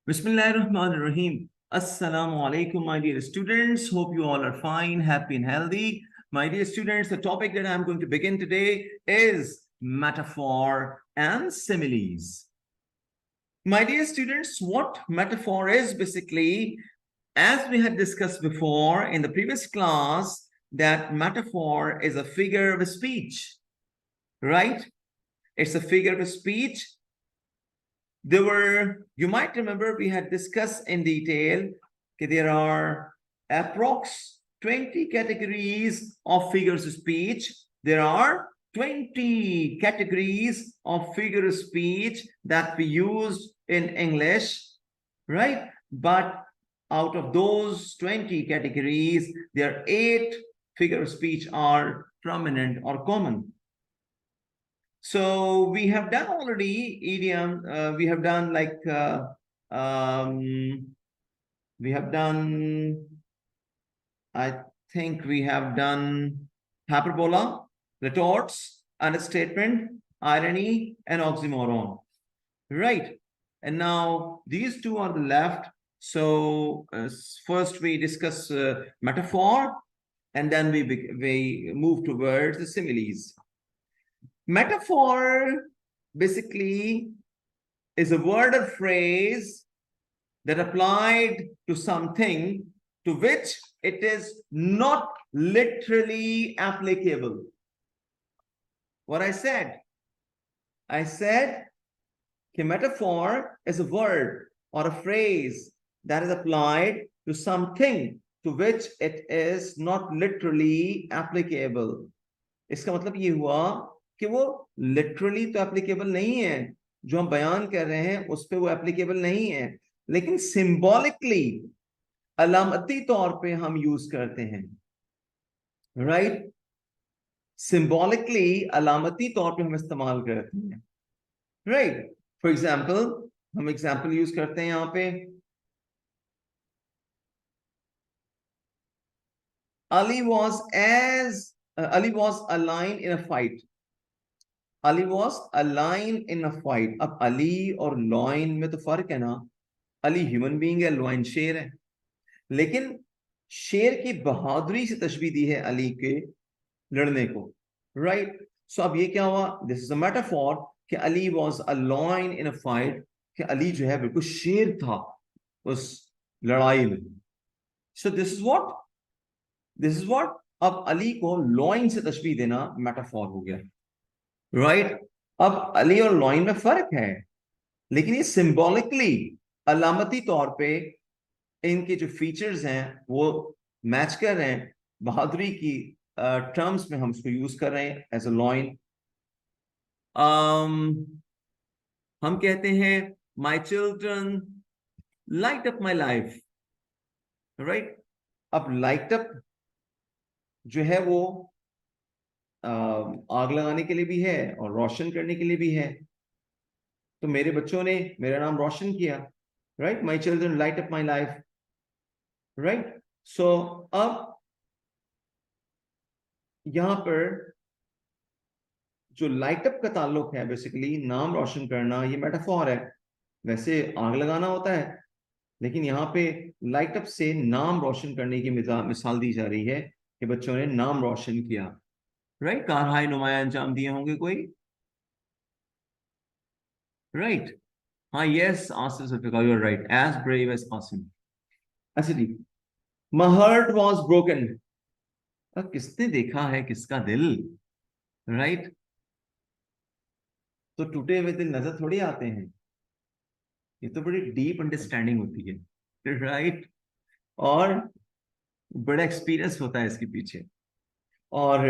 Bismillahirrahmanirrahim. Assalamu alaikum, my dear students. Hope you all are fine, happy, and healthy. My dear students, the topic that I'm going to begin today is metaphor and similes. My dear students, what metaphor is basically, as we had discussed before in the previous class, that metaphor is a figure of speech, right? It's a figure of speech. You might remember we had discussed in detail that there are approx 20 categories of figures of speech. There are 20 categories of figure of speech that we use in English, right? But out of those 20 categories, there are 8 figure of speech are prominent or common. So we have done already idiom. We have done we have done. I think we have done hyperbola, retorts, understatement, irony, and oxymoron. Right. And now these two are the left. So first we discuss metaphor, and then we move towards the similes. Metaphor basically is a word or phrase that applied to something to which it is not literally applicable. What I said that metaphor is a word or a phrase that is applied to something to which it is not literally applicable. इसका मतलब ये हुआ कि वो literally तो applicable नहीं है, जो हम बयान कर रहे हैं उस पे वो एप्लीकेबल नहीं है, लेकिन सिंबॉलिकली अलामती तौर पे हम यूज करते हैं, राइट? सिंबॉलिकली अलामती तौर पे हम इस्तेमाल करते हैं, राइट? फॉर एग्जाम्पल हम एग्जाम्पल यूज करते हैं यहां पे, Ali was a lion in a fight. Ali was a lion in a fight. अब अली और लॉइन में तो फर्क है ना. अली ह्यूमन बीइंग है, लॉइन शेर है, लेकिन शेर की बहादुरी से तशबीह दी है अली के लड़ने को, राइट? सो अब ये क्या हुआ? दिस इज अ मेटाफॉर कि Ali was a lion in a fight, कि अली जो है बिल्कुल शेर था उस लड़ाई में. सो दिस इज व्हाट अब अली को लॉइन से तशबीह देना मेटाफॉर हो गया, राइट? अब अली और लॉइन में फर्क है, लेकिन ये सिंबॉलिकली अलामती तौर पे इनके जो फीचर्स हैं वो मैच कर रहे हैं. बहादुरी की टर्म्स में हम इसको यूज कर रहे हैं एज अ लॉइन. हम कहते हैं माई children light up my life, right? अब लाइट अप जो है वो आग लगाने के लिए भी है और रोशन करने के लिए भी है. तो मेरे बच्चों ने मेरा नाम रोशन किया, right? My children light up my life, right? So अब यहां पर जो लाइट अप का ताल्लुक है, बेसिकली नाम रोशन करना, ये मेटाफॉर है. वैसे आग लगाना होता है, लेकिन यहाँ पे लाइट अप से नाम रोशन करने की मिसाल दी जा रही है कि बच्चों ने नाम रोशन किया, राइट? कारहाय नुमाया अंजाम दिए होंगे कोई, राइट? हाँ, yes Asif Zulfiqar, you are right. As brave as Asim. अच्छा जी. My heart was broken. अब किसने देखा है किसका दिल, राइट? तो टूटे हुए दिल नजर थोड़ी आते हैं, ये तो बड़ी डीप अंडरस्टैंडिंग होती है, राइट? और बड़ा एक्सपीरियंस होता है इसके पीछे. और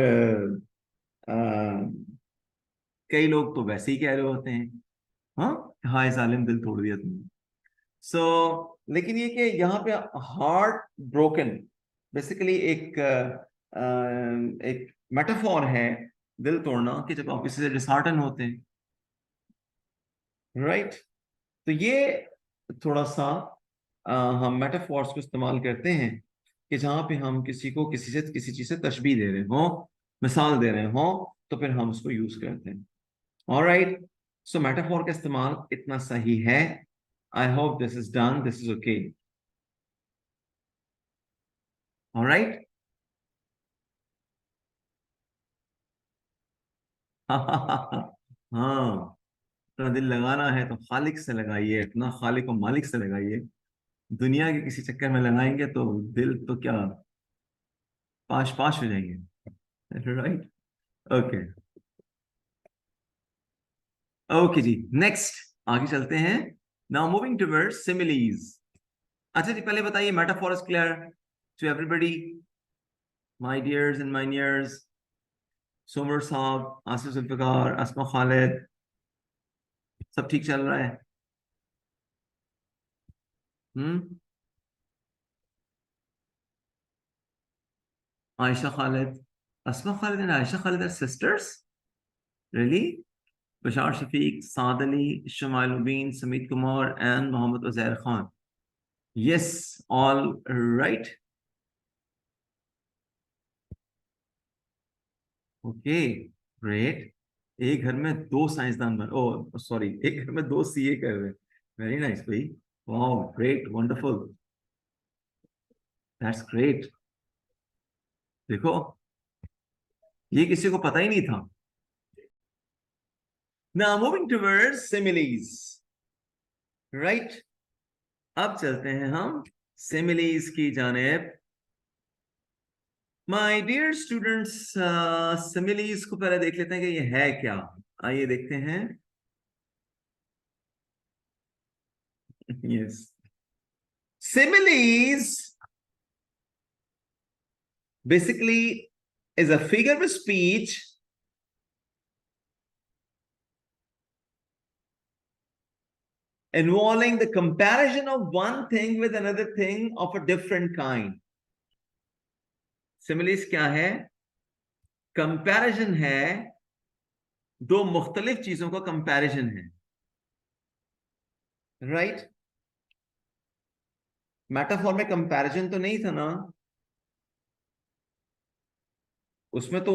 कई लोग तो वैसे ही कह रहे होते हैं, हाँ हाय जालिम दिल तोड़ दिया तुमने. लेकिन ये कि यहाँ पे हार्ट ब्रोकन बेसिकली एक मेटाफॉर है दिल तोड़ना, कि जब आप किसी से डिसहार्टन होते हैं, राइट? तो ये थोड़ा सा हम मेटाफॉर्स को इस्तेमाल करते हैं कि जहां पे हम किसी को किसी चीज से तशबीह दे रहे हो, मिसाल दे रहे हो, तो फिर हम उसको यूज करते हैं. ऑलराइट. सो मेटाफॉर का इस्तेमाल इतना सही है. I hope this is done. This is okay. All right. हाँ, अपना दिल लगाना है तो खालिक से लगाइए, अपना खालिक और मालिक से लगाइए। दुनिया के किसी चक्कर में लगाएंगे तो दिल तो क्या पाश पाश हो जाएंगे। राइट। ओके। ओके जी, नेक्स्ट आगे चलते हैं। Now moving towards similes. अच्छा जी, पहले बताइए metaphor is clear to everybody, my dears and my nears, Somar साहब, आसिफ जुल्फिकार, अस्मा खालिद, सब ठीक चल रहा है? Hmm. Ayesha Khalid, Asma Khalid and Ayesha Khalid are sisters? Really? Bashar Shafiq, Saad Ali, Shamail Mubeen, Samit Kumar and Mohammad Uzair Khan. Yes, all right. Okay, great. एक घर में दो साइंसदान बन, ओ सॉरी, एक घर में दो सीए कर रहे हैं। वेरी नाइस भाई। Wow, great, wonderful, that's great. देखो, ये किसी को पता ही नहीं था। Now moving towards similes, right. अब चलते हैं हम सिमिलीज की जानिब। माय डियर स्टूडेंट्स, सिमिलीज को पहले देख लेते हैं कि ये है क्या। आइए देखते हैं। Yes, similes basically is a figure of speech involving the comparison of one thing with another thing of a different kind. Similes क्या है? कंपैरिजन है, दो मुख्तलिफ चीजों का कंपैरिजन है, राइट right? मेटाफोर में कंपैरिजन तो नहीं था ना, उसमें तो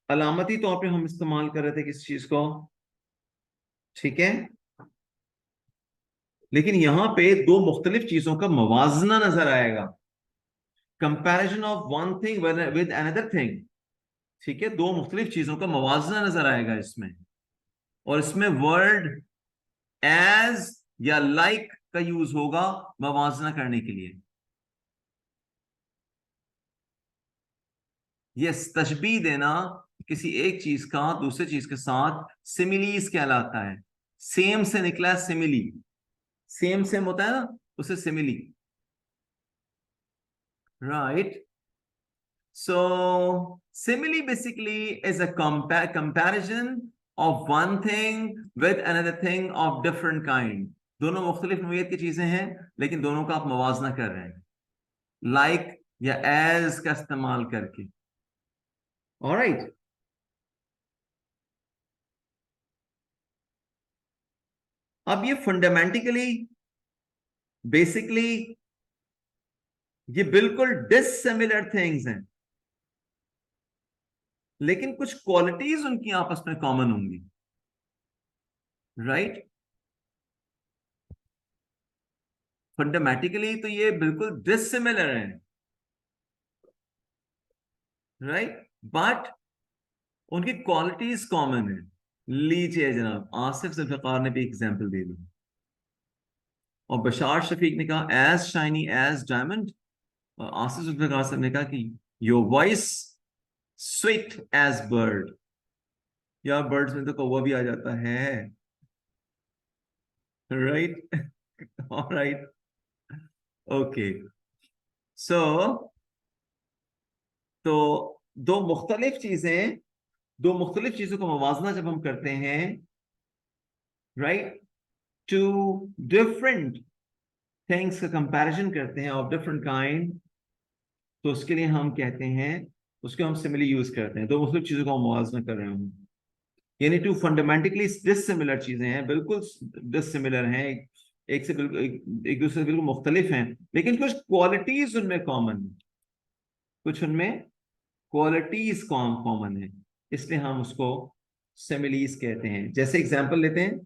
अलामती तौर पे हम इस्तेमाल कर रहे थे किस चीज को, ठीक है। लेकिन यहां पे दो मुख्तलिफ चीजों का मवाजना नजर आएगा, comparison of one thing with another thing, ठीक है। दो मुख्तलिफ चीजों का मवाजना नजर आएगा इसमें, और इसमें वर्ड एज या लाइक का यूज होगा मवाजना करने के लिए। यस, तशबीह देना किसी एक चीज का दूसरे चीज के साथ सिमिलीज कहलाता है। सेम से निकला है सिमिली, सेम सेम होता है ना, उसे simile, right. So, simile basically is a comparison of one thing with another thing of different kind. दोनों मुख्तलिफ नोयत की चीजें हैं, लेकिन दोनों का आप मवाजना कर रहे हैं, like या as का इस्तेमाल करके। Alright. अब ये फंडामेंटिकली बेसिकली ये बिल्कुल डिसिमिलर थिंग्स हैं, लेकिन कुछ क्वालिटीज उनकी आपस में कॉमन होंगी, राइट। फंडामेंटिकली तो ये बिल्कुल डिसिमिलर है, राइट, बट उनकी क्वालिटीज कॉमन है। लीजिए जनाब, आसिफ जुल्फिकार ने भी एग्जांपल दे दी, और बशार शफीक ने कहा एज शाइनी एज डायमंड, और आसिफ जुल्फिकार साहब ने कहा कि your voice sweet as bird. यार, बर्ड्स में तो कौवा भी आ जाता है, राइट। Alright, okay. सो तो दो मुख्तलिफ चीजें, दो मुख्तलिफ चीजों का मवाजना जब हम करते हैं, राइट, टू डिफरेंट थिंग्स का कंपैरिजन करते हैं ऑफ डिफरेंट काइंड, तो उसके लिए हम कहते हैं, उसको हम सिमिली यूज करते हैं। दो मुख्तलिफ चीजों का मवाजना कर रहे हूँ, यानी टू फंडामेंटली डिसिमिलर चीजें हैं, बिल्कुल डिसिमिलर हैं, एक से बिल्कुल एक दूसरे से बिल्कुल मुख्तलिफ हैं, लेकिन कुछ क्वालिटीज उनमें कॉमन है, कुछ उनमें क्वालिटीज कॉमन है, इसलिए हम उसको सिमिलीज कहते हैं। जैसे एग्जांपल लेते हैं,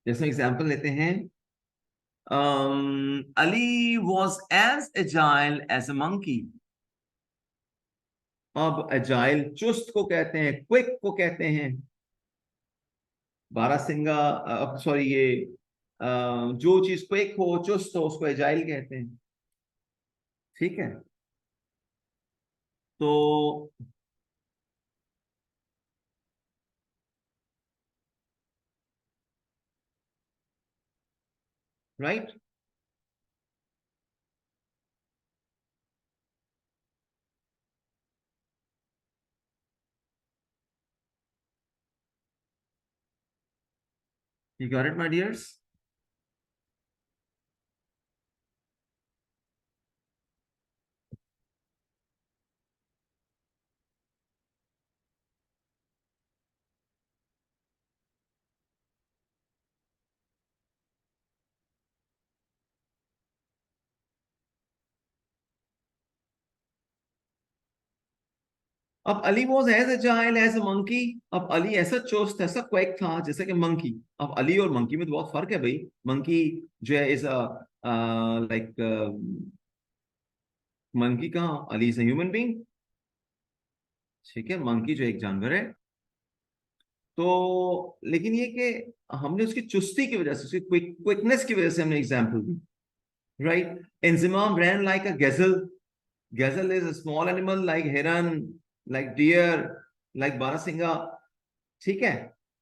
जैसे एग्जांपल लेते हैं, Ali was as agile as a monkey. अब agile चुस्त को कहते हैं, क्विक को कहते हैं। बारहसिंगा, सॉरी, ये जो चीज क्विक हो, चुस्त हो, उसको एजाइल कहते हैं। ठीक है, तो right. You got it my dears? अब Ali was as agile as a monkey. अब अली ऐसा चुस्त, ऐसा क्विक था जैसे कि मंकी। अब अली और मंकी में तो बहुत फर्क है भाई। मंकी जो है इज लाइक, मंकी कहाँ, अली इज ह्यूमन बीइंग। ठीक है, मंकी जो एक जानवर है। तो लेकिन ये कि हमने उसकी चुस्ती की वजह से, उसकी क्विकनेस की वजह से हमने example the, right. Inzamam ran like a gazelle. Gazelle is a small animal like heron, like deer, like बारहसिंगा। ठीक है,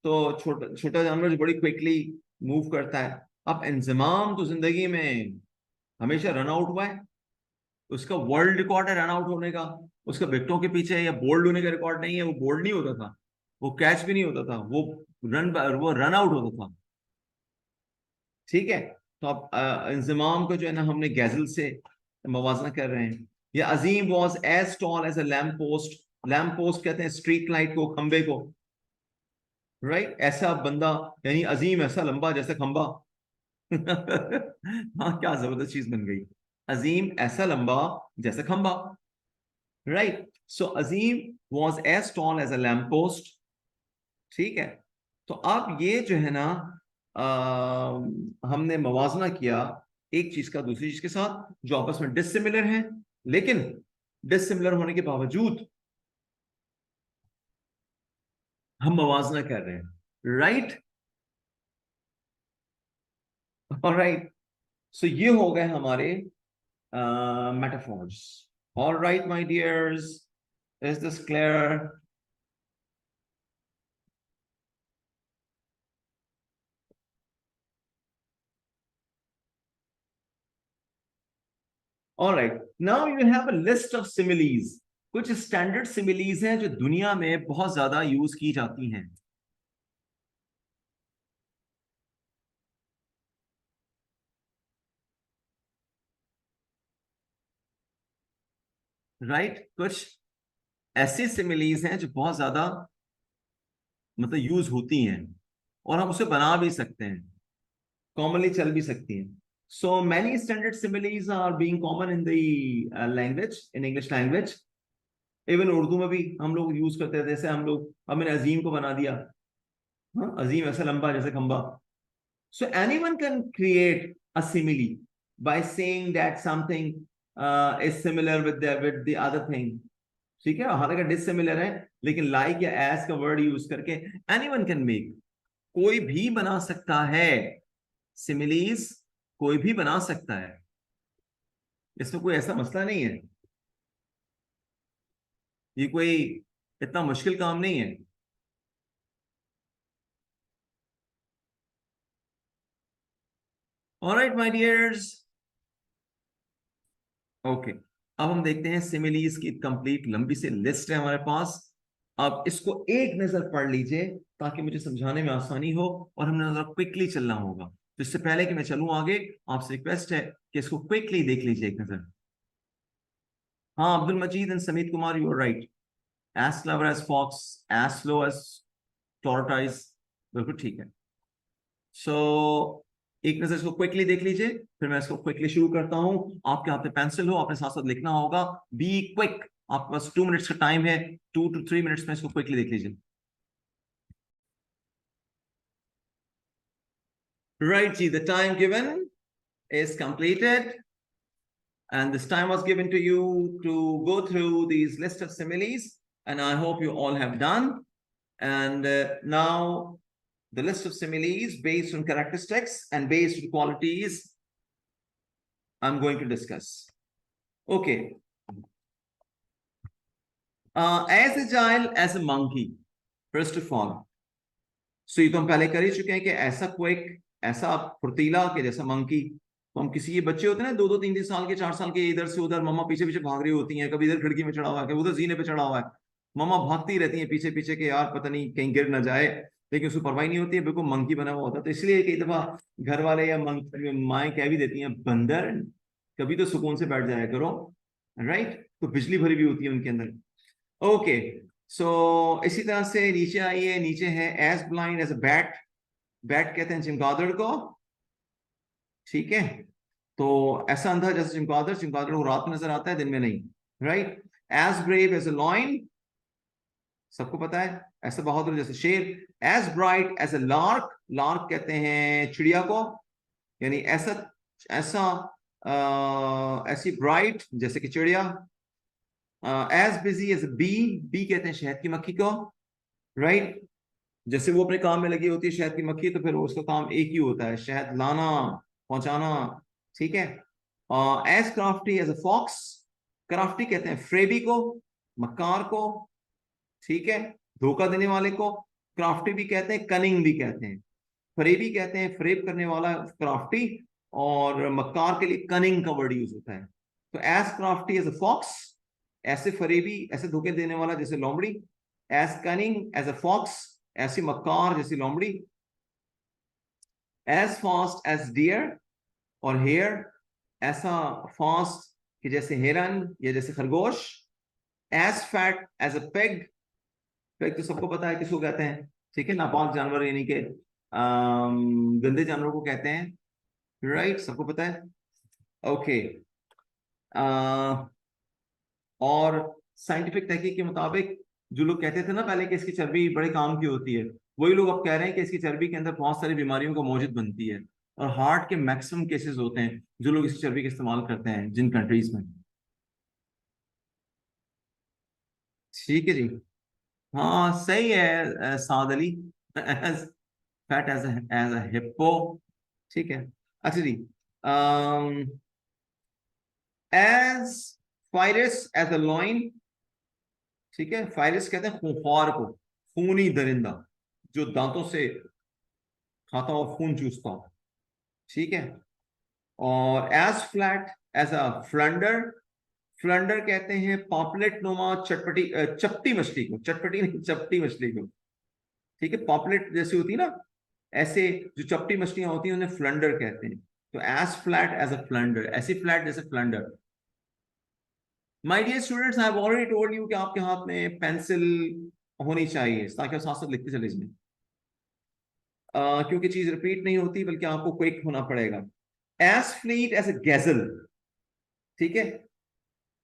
तो छोटा छोटा जानवर जो बड़ी क्विकली मूव करता है। अब इंजमाम तो जिंदगी में हमेशा रन आउट हुआ है। उसका वर्ल्ड रिकॉर्ड है रन आउट होने का। उसका विकेटों के पीछे या बोल्ड होने का रिकॉर्ड नहीं है। वो बोल्ड नहीं होता था, वो कैच भी नहीं होता था, वो रन आउट होता था। ठीक है, तो अब इंजमाम को जो है ना हमने गैजल से मवाजना कर रहे हैं। या Azeem was as tall as a lamp post. Lamp post कहते हैं स्ट्रीट लाइट को, खंबे को, राइट। ऐसा बंदा, यानी अजीम ऐसा लंबा जैसे खंबा। हाँ, क्या जबरदस्त चीज बन गई। अजीम ऐसा लंबा जैसे खंबा, right. So Azeem was as tall as a lamp post. ठीक है, तो अब ये जो है ना, हमने मवाजना किया एक चीज का दूसरी चीज के साथ जो आपस में डिसिमिलर है, लेकिन डिसिमिलर होने के बावजूद हम मवाजना कर रहे हैं, राइट। ऑलराइट, सो ये हो गए हमारे metaphors. Alright my dears, is this clear? Alright, now you have a list of similes. कुछ स्टैंडर्ड सिमिलीज हैं जो दुनिया में बहुत ज्यादा यूज की जाती हैं, राइट। कुछ ऐसी सिमिलीज हैं जो बहुत ज्यादा मतलब यूज होती हैं, और हम उसे बना भी सकते हैं, कॉमनली चल भी सकती हैं। So many standard similes are being common in the language, in English language. Even Urdu में भी हम लोग यूज करते हैं। जैसे हम लोग, अब मैंने अजीम को बना दिया, हाँ, अजीम ऐसा लंबा जैसे खंबा। So anyone can create a simile by saying that something is similar with the other thing. ठीक है, हालांकि डिसिमिलर है, लेकिन लाइक या एज का वर्ड यूज करके एनीवन कैन मेक, कोई भी बना सकता है सिमिलीज। कोई भी बना सकता है, इसमें कोई ऐसा मसला नहीं है। ये कोई इतना मुश्किल काम नहीं है। Alright my dears, okay. अब हम देखते हैं सिमिलीज की कंप्लीट लंबी सी लिस्ट है हमारे पास। अब इसको एक नजर पढ़ लीजिए ताकि मुझे समझाने में आसानी हो, और हमने नजर क्विकली चलना होगा। तो इससे पहले कि मैं चलूं आगे, आपसे रिक्वेस्ट है कि इसको क्विकली देख लीजिए एक नजर। हाँ, Abdul Majeed and Samit Kumar, you are right. As clever as fox, as slow as tortoise. बिल्कुल ठीक है। सो एक नजर इसको क्विकली देख लीजिए, फिर मैं इसको क्विकली शुरू करता हूं। आपके हाथ में पेंसिल हो, आपने साथ साथ लिखना होगा। बी क्विक, आपके पास 2 मिनट्स का टाइम है। 2 to 3 मिनट्स में इसको क्विकली देख लीजिए। Right, ji, the time given is completed. And this time was given to you to go through these list of similes. And I hope you all have done. And now the list of similes based on characteristics and based on qualities I'm going to discuss. Okay. As agile as a monkey, first of all. So ये तो हम पहले कर ही चुके हैं कि ऐसा quick, ऐसा फुर्तीला कि जैसा मंकी। तो हम किसी ये बच्चे होते हैं ना 2-2 3-3 साल के 4 साल के, इधर से उधर मम्मा पीछे पीछे भाग रही होती हैं, कभी इधर खिड़की में चढ़ा हुआ है, कभी उधर जीने पे चढ़ा हुआ है, मम्मा भागती रहती है पीछे पीछे के यार पता नहीं कहीं गिर ना जाए, लेकिन उसको परवाही नहीं होती है, बिल्कुल मंकी बना हुआ होता है। तो इसलिए कई दफा घर वाले या माएँ कह भी देती हैं बंदर कभी तो सुकून से बैठ जाया करो, राइट। तो बिजली भरी भी होती है उनके अंदर। ओके, सो इसी तरह से नीचे आइए, नीचे है as blind as a bat. Bat कहते हैं चमगादड़ को, ठीक है। तो ऐसा अंधा जैसे चमगादड़, चमगादड़ को रात में नजर आता है, दिन में नहीं, right. As brave as a lion, सबको पता है, ऐसा बहादुर जैसे शेर। As bright as a lark, lark कहते हैं चिड़िया को, यानी ऐसा ऐसा ऐसी ब्राइट जैसे कि चिड़िया। As busy as a bee, bee कहते हैं शहद की मक्खी को, राइट। जैसे वो अपने काम में लगी होती है शहद की मक्खी, तो फिर उसका काम एक ही होता है, शहद लाना, पहुंचाना, ठीक है। As crafty as a fox, crafty कहते हैं फ्रेबी को, मक्कार को, ठीक है, धोखा देने वाले को क्राफ्टी भी कहते हैं, कनिंग भी कहते हैं। फरेबी कहते हैं फ्रेब करने वाला क्राफ्टी, और मक्कार के लिए कनिंग का वर्ड यूज होता है। तो as crafty as a fox, ऐसे फरेबी, ऐसे धोखे देने वाला जैसे लोमड़ी। As cunning as a fox, ऐसी मक्कार जैसी लोमड़ी। एज फास्ट एज डियर और हेयर, ऐसा फास्ट कि जैसे हिरन या जैसे खरगोश। As fat as a pig, pig तो सबको पता है किसको कहते हैं, ठीक है, नापाक जानवर यानी कि गंदे जानवर को कहते हैं, राइट, सबको पता है। ओके, और साइंटिफिक तहकीक के मुताबिक जो लोग कहते थे ना पहले कि इसकी चर्बी बड़े काम की होती है, वही लोग अब कह रहे हैं कि इसकी चर्बी के अंदर बहुत सारी बीमारियों का मौजूद बनती है, और हार्ट के मैक्सिमम केसेस होते हैं जो लोग इस चर्बी का इस्तेमाल करते हैं जिन कंट्रीज में। ठीक है जी, हाँ सही है Saad Ali. As fat as a hippo, ठीक है। अच्छा जी, as fierce as a lion, ठीक है। फायरस कहते हैं खूंखार को, खूनी दरिंदा जो दांतों से खाता हो, खून चूसता हो, ठीक है। और एज फ्लैट एज अ फ्लंडर, फ्लंडर कहते हैं पॉपलेट नुमा चटपटी चपटी मछली को, चटपटी नहीं चपटी मछली को, ठीक है। पॉपलेट जैसी होती है ना, ऐसे जो चपटी मछलियां होती हैं उन्हें फ्लंडर कहते हैं। तो as flat as a flounder, ऐसी फ्लैट जैसे flounder. My dear students, I have already told you कि आपके हाथ में पेंसिल होनी चाहिए ताकि आप साथ साथ लिखते चले इसमें, क्योंकि चीज रिपीट नहीं होती बल्कि आपको क्विक होना पड़ेगा। As fleet as a gazelle, ठीक है।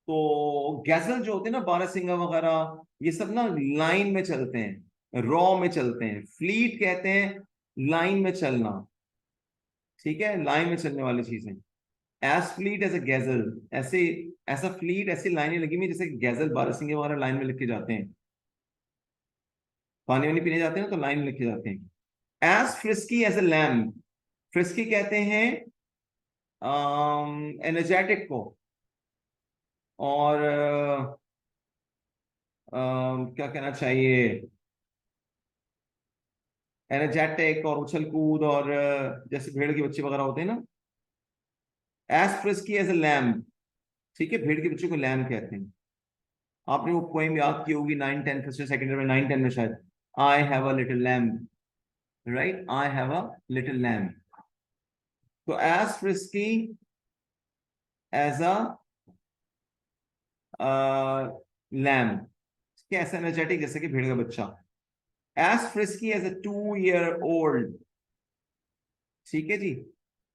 तो गैजल जो होते हैं ना, बारहसिंगा वगैरह, ये सब ना लाइन में चलते हैं, रॉ में चलते हैं। फ्लीट कहते हैं लाइन में चलना, ठीक है, लाइन में चलने वाली चीजें। As fleet as a gazelle, ऐसे ऐसा फ्लीट, ऐसी लाइनें लगी हुई जैसे गैजल बारहसिंगे वगैरह लाइन में लिखे जाते हैं, पानी वानी पीने जाते हैं ना तो लाइन में लिखे जाते हैं। As frisky as a lamb, frisky कहते हैं एनर्जेटिक को, और क्या कहना चाहिए, एनर्जेटिक और उछल कूद, और जैसे भेड़ के बच्चे वगैरह होते हैं ना। As frisky as a lamb, ठीक है, भेड़ के बच्चों को लैम कहते हैं। आपने वो पोएम याद की होगी 9-10 फर्स्ट सेकंड में, 9-10 में शायद, I have a little lamb, right, I have a little lamb. तो as frisky as a lamb, ऐसा एनर्जेटिक जैसे कि भेड़ का बच्चा। As frisky as a 2 year old, ठीक है जी।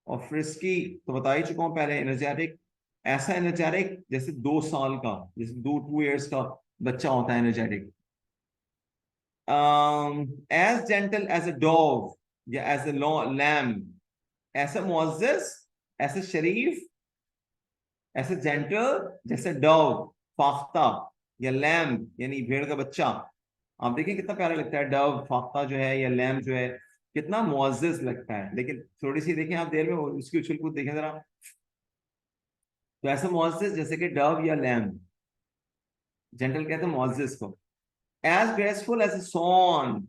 और फ्रिस्की तो बता ही चुका हूं पहले, एनर्जेटिक, ऐसा एनर्जेटिक जैसे 2 साल का, जैसे 2 years का बच्चा होता है energetic. As gentle as a dog या एज अ लैम, ऐसे मुअज़्ज़ज़, ऐसे शरीफ, ऐसे जेंटल जैसे डव, फाख्ता या लैम यानी भेड़ का बच्चा। आप देखिए कितना प्यारा लगता है डव, फाख्ता जो है या लैम जो है, कितना मुअज़्ज़ज़ लगता है। लेकिन थोड़ी सी देखें आप देर में उसकी उछल कूद देखें जरा, तो ऐसा मुअज़्ज़ज़ जैसे कि डव या लैम, जेंटल कहते हैं मुअज़्ज़ज़ को। As graceful as a swan,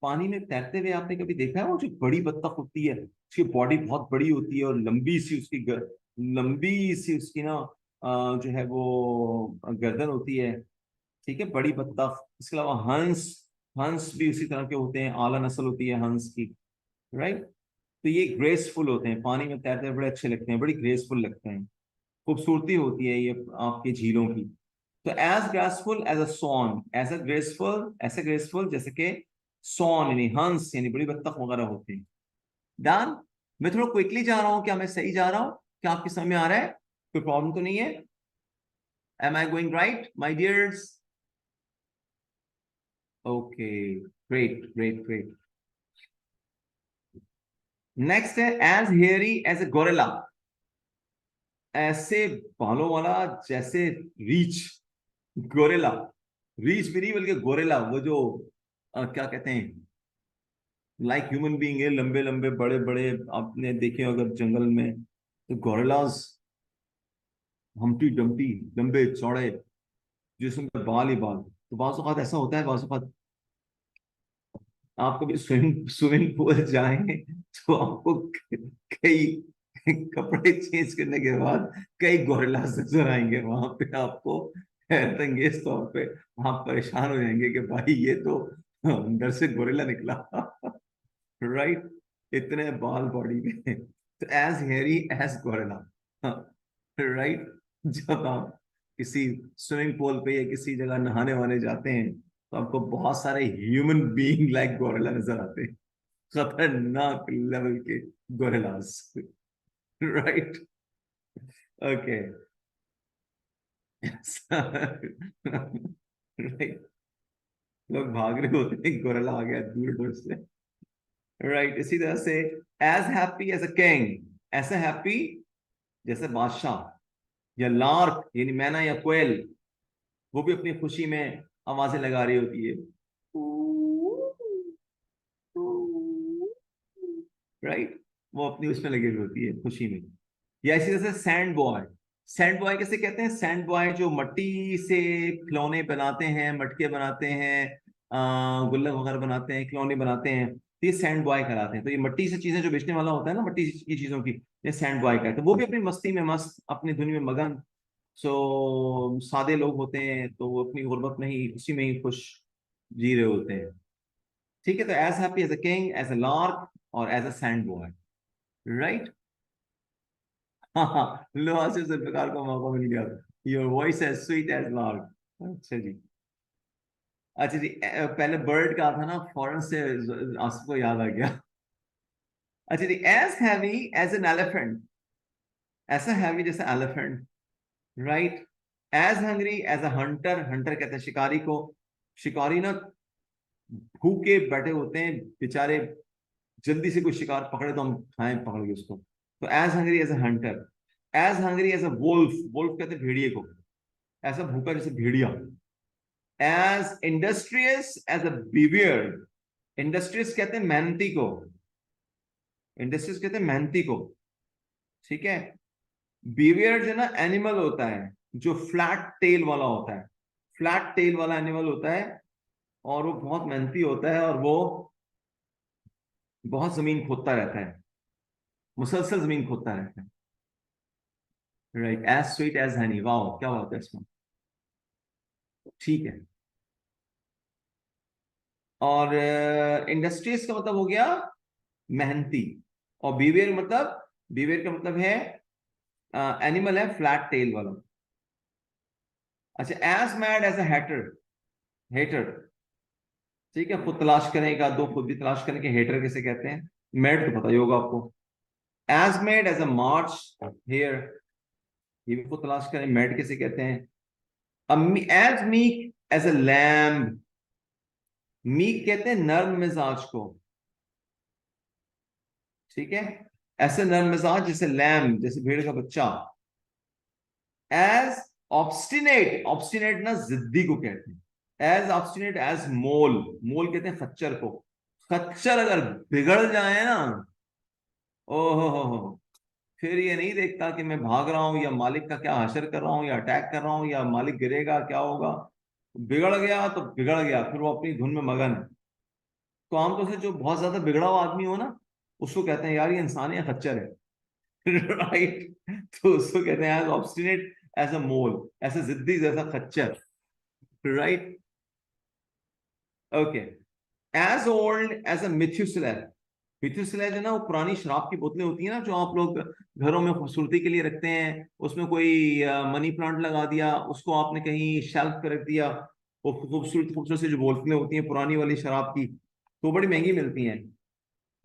पानी में तैरते हुए आपने कभी देखा है वो जो बड़ी बत्तख होती है, उसकी बॉडी बहुत बड़ी होती है और लंबी सी उसकी लंबी सी उसकी ना जो है वो गर्दन होती है, ठीक है, बड़ी बत्तख। इसके अलावा हंस, हंस भी उसी तरह के होते हैं, आला नस्ल होती है हंस की, राइट। तो ये ग्रेसफुल होते हैं, पानी में तैरते हुए बड़े अच्छे लगते हैं, बड़ी ग्रेसफुल लगते हैं, खूबसूरती होती है ये आपकी झीलों की। तो as graceful as a swan, as a graceful, ऐसे ग्रेसफुल जैसे कि सॉन यानी हंस यानी बड़ी बत्तख वगैरह होते हैं। डन। मैं थोड़ा क्विकली जा रहा हूँ, क्या मैं सही जा रहा हूँ? क्या आपके समझ में आ रहा है? कोई प्रॉब्लम तो नहीं है? Am I going right my dears? Okay, great great great. Next है as hairy as a gorilla, ऐसे बालों वाला जैसे रीछ, गोरिल्ला। रीछ भी नहीं बल्कि गोरिल्ला, वो जो क्या कहते हैं, लाइक ह्यूमन बीइंग है, लंबे लंबे बड़े बड़े, आपने देखे हो अगर जंगल में तो गोरिल्लास, हम्टी डम्टी, लंबे चौड़े, जिसमें बाल ही बाल। तो बाज़ औक़ात ऐसा होता है, बाज़ औक़ात आप कभी स्विमिंग स्विमिंग पूल जाएं तो आपको कई कपड़े चेंज करने के बाद कई गोरिल्लास नजर आएंगे वहां पे आपको, हैरत अंगेज तौर पे आप परेशान हो जाएंगे कि भाई ये तो अंदर से गोरिल्ला निकला। राइट, इतने बाल बॉडी में, तो as hairy as gorilla, right. जब आप किसी स्विमिंग पूल पे या किसी जगह नहाने वाने जाते हैं तो आपको बहुत सारे ह्यूमन बीइंग लाइक गोरिल्ला नजर आते हैं, खतरनाक लेवल के गोरिल्लास, राइट। Okay, right. लोग भाग रहे होते हैं, गोरिल्ला आ गया दूर दूर से, राइट। इसी तरह से as happy as a king, ऐसे हैप्पी जैसे बादशाह। या लार्क यानी मैना या कोयल, वो भी अपनी खुशी में आवाजें लगा रही होती है, राइट। वो अपनी उसमें लगी हुई होती है खुशी में। या इसी तरह से सैंड बॉय, सैंड बॉय कैसे कहते हैं? सैंड बॉय जो मट्टी से खिलौने बनाते हैं, मटके बनाते हैं, गुल्लक वगैरह बनाते हैं, खिलौने बनाते हैं, तो ये सैंड बॉय कहलाते हैं। तो ये मट्टी से चीजें जो बेचने वाला होता है ना, मट्टी की चीजों की, ये सैंड बॉय कहते हैं। वो भी अपनी मस्ती में मस्त, अपनी धुन में मगन। सो सादे लोग होते हैं तो वो अपनी गुर्बत में ही, उसी में ही खुश जी रहे होते हैं। ठीक है, तो as happy as a king, as a lark और as a sand boy, right. हाँ हाँ, लो आसिफ जुल्फिकार को मौका मिल गया। Your voice as sweet as lark. अच्छा जी। अच्छा जी, पहले बर्ड का था ना, फौरन से आसिफ को याद आ गया। अच्छा जी, as heavy as an elephant, ऐसा हैवी जैसे elephant, right. As hungry as a hunter, hunter कहते हैं शिकारी को। शिकारी ना भूखे बैठे होते हैं बेचारे, जल्दी से कोई शिकार पकड़े तो हम खाएं पकड़ के उसको। तो as hungry as a hunter, as hungry as a wolf, wolf कहते हैं भेड़िए को, ऐसा भूखा जैसे भेड़िया। As industrious as a beaver, industrious कहते हैं मेहनती को, इंडस्ट्रियस कहते हैं मेहनती को, ठीक है। बीवियर जो ना एनिमल होता है जो फ्लैट टेल वाला होता है, फ्लैट टेल वाला एनिमल होता है, और वो बहुत मेहनती होता है, और वो बहुत जमीन खोदता रहता है, मुसलसल जमीन खोदता रहता है, right. As sweet as honey, वाह क्या बात है इसमें, ठीक है। और इंडस्ट्रीज का मतलब हो गया मेहनती, और बीवियर मतलब, बीवियर का मतलब है एनिमल है फ्लैट टेल वाला। अच्छा, as mad as a hatter, hatter, ठीक है। खुद तलाश करेगा दो, खुद भी तलाश करेंगे, हेटर किसे कहते हैं? मैड तो पता ही होगा आपको। As mad as a March hare, ये भी खुद तलाश करें, मैड किसे कहते हैं? As meek as a lamb, meek कहते हैं नर्म मिजाज को, ठीक है। ऐसे नर्म मिजाज जैसे लैम, जैसे भेड़ का बच्चा। एज ऑब्स्टिनेट, ऑब्स्टिनेट ना जिद्दी को कहते हैं। एज ऑब्स्टिनेट एज मोल, मोल कहते हैं खच्चर को। खच्चर अगर बिगड़ जाए ना, ओहो हो, फिर ये नहीं देखता कि मैं भाग रहा हूं या मालिक का क्या हशर कर रहा हूं या अटैक कर रहा हूं या मालिक गिरेगा क्या होगा। बिगड़ गया तो बिगड़ गया, फिर वो अपनी धुन में मगन है। तो आमतौर से जो बहुत ज्यादा बिगड़ा हुआ आदमी हो ना, उसको कहते हैं यार ये इंसान है या खच्चर है। राइट। तो उसको कहते हैं as obstinate as a mole, ऐसे जिद्दी जैसा खच्चर। Right. Okay. As old as a Methuselah. Methuselah जो ना, वो पुरानी शराब की बोतलें होती है ना, जो आप लोग घरों में खूबसूरती के लिए रखते हैं। उसमें कोई मनी प्लांट लगा दिया, उसको आपने कहीं शेल्फ पे रख दिया। वो खूबसूरत खूबसूरत सी जो बोतलें होती हैं पुरानी वाली शराब की, तो बड़ी महंगी मिलती हैं।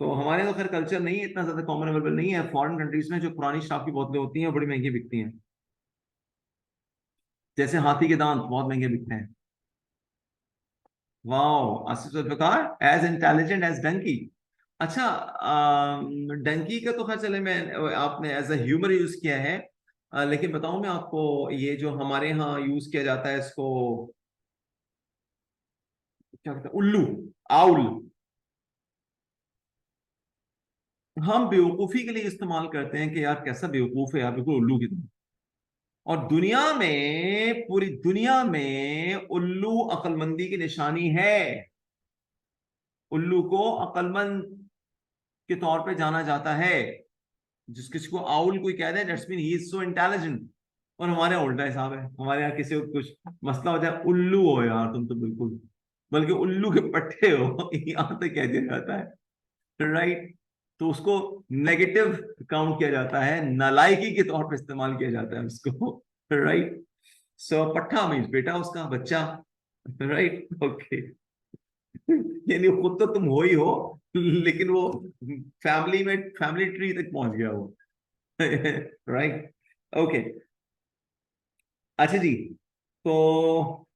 तो हमारे तो खैर कल्चर नहीं है, इतना ज्यादा कॉमन अवेलेबल नहीं है। फॉरेन कंट्रीज में जो पुरानी शराब की बोतलें होती हैं वो बड़ी महंगी बिकती हैं। जैसे हाथी के दांत बहुत महंगे बिकते हैं। वाह, आशीष प्रकार एज इंटेलिजेंट एज डंकी। अच्छा, डंकी का तो खैर चले, मैं आपने एज अ ह्यूमर यूज किया है। लेकिन बताऊं मैं आपको, ये जो हमारे यहाँ यूज किया जाता है इसको, क्या कहते हैं, उल्लू, आउल। हम बेवकूफी के लिए इस्तेमाल करते हैं कि यार कैसा बेवकूफ है यार, बिल्कुल उल्लू की तरह। और दुनिया में, पूरी दुनिया में उल्लू अक्लमंदी की निशानी है। उल्लू को अक्लमंद के तौर पे जाना जाता है। जिस किसी को आउल कोई कह दे, that's mean he is so intelligent. और हमारे यहाँ उल्टा हिसाब है, हमारे यहाँ किसी को कुछ मसला हो जाए, उल्लू हो यार तुम तो बिल्कुल, बल्कि उल्लू के पट्टे हो, यहाँ तक कह दिया जाता है। राइट। तो उसको नेगेटिव काउंट किया जाता है, नालायकी के तौर पर इस्तेमाल किया जाता है उसको। राइट। सो पट्टा मीन्स बेटा, उसका बच्चा। राइट। ओके। यानी खुद तो तुम हो ही हो, लेकिन वो फैमिली में, फैमिली ट्री तक पहुंच गया वो। राइट। ओके। अच्छा जी। तो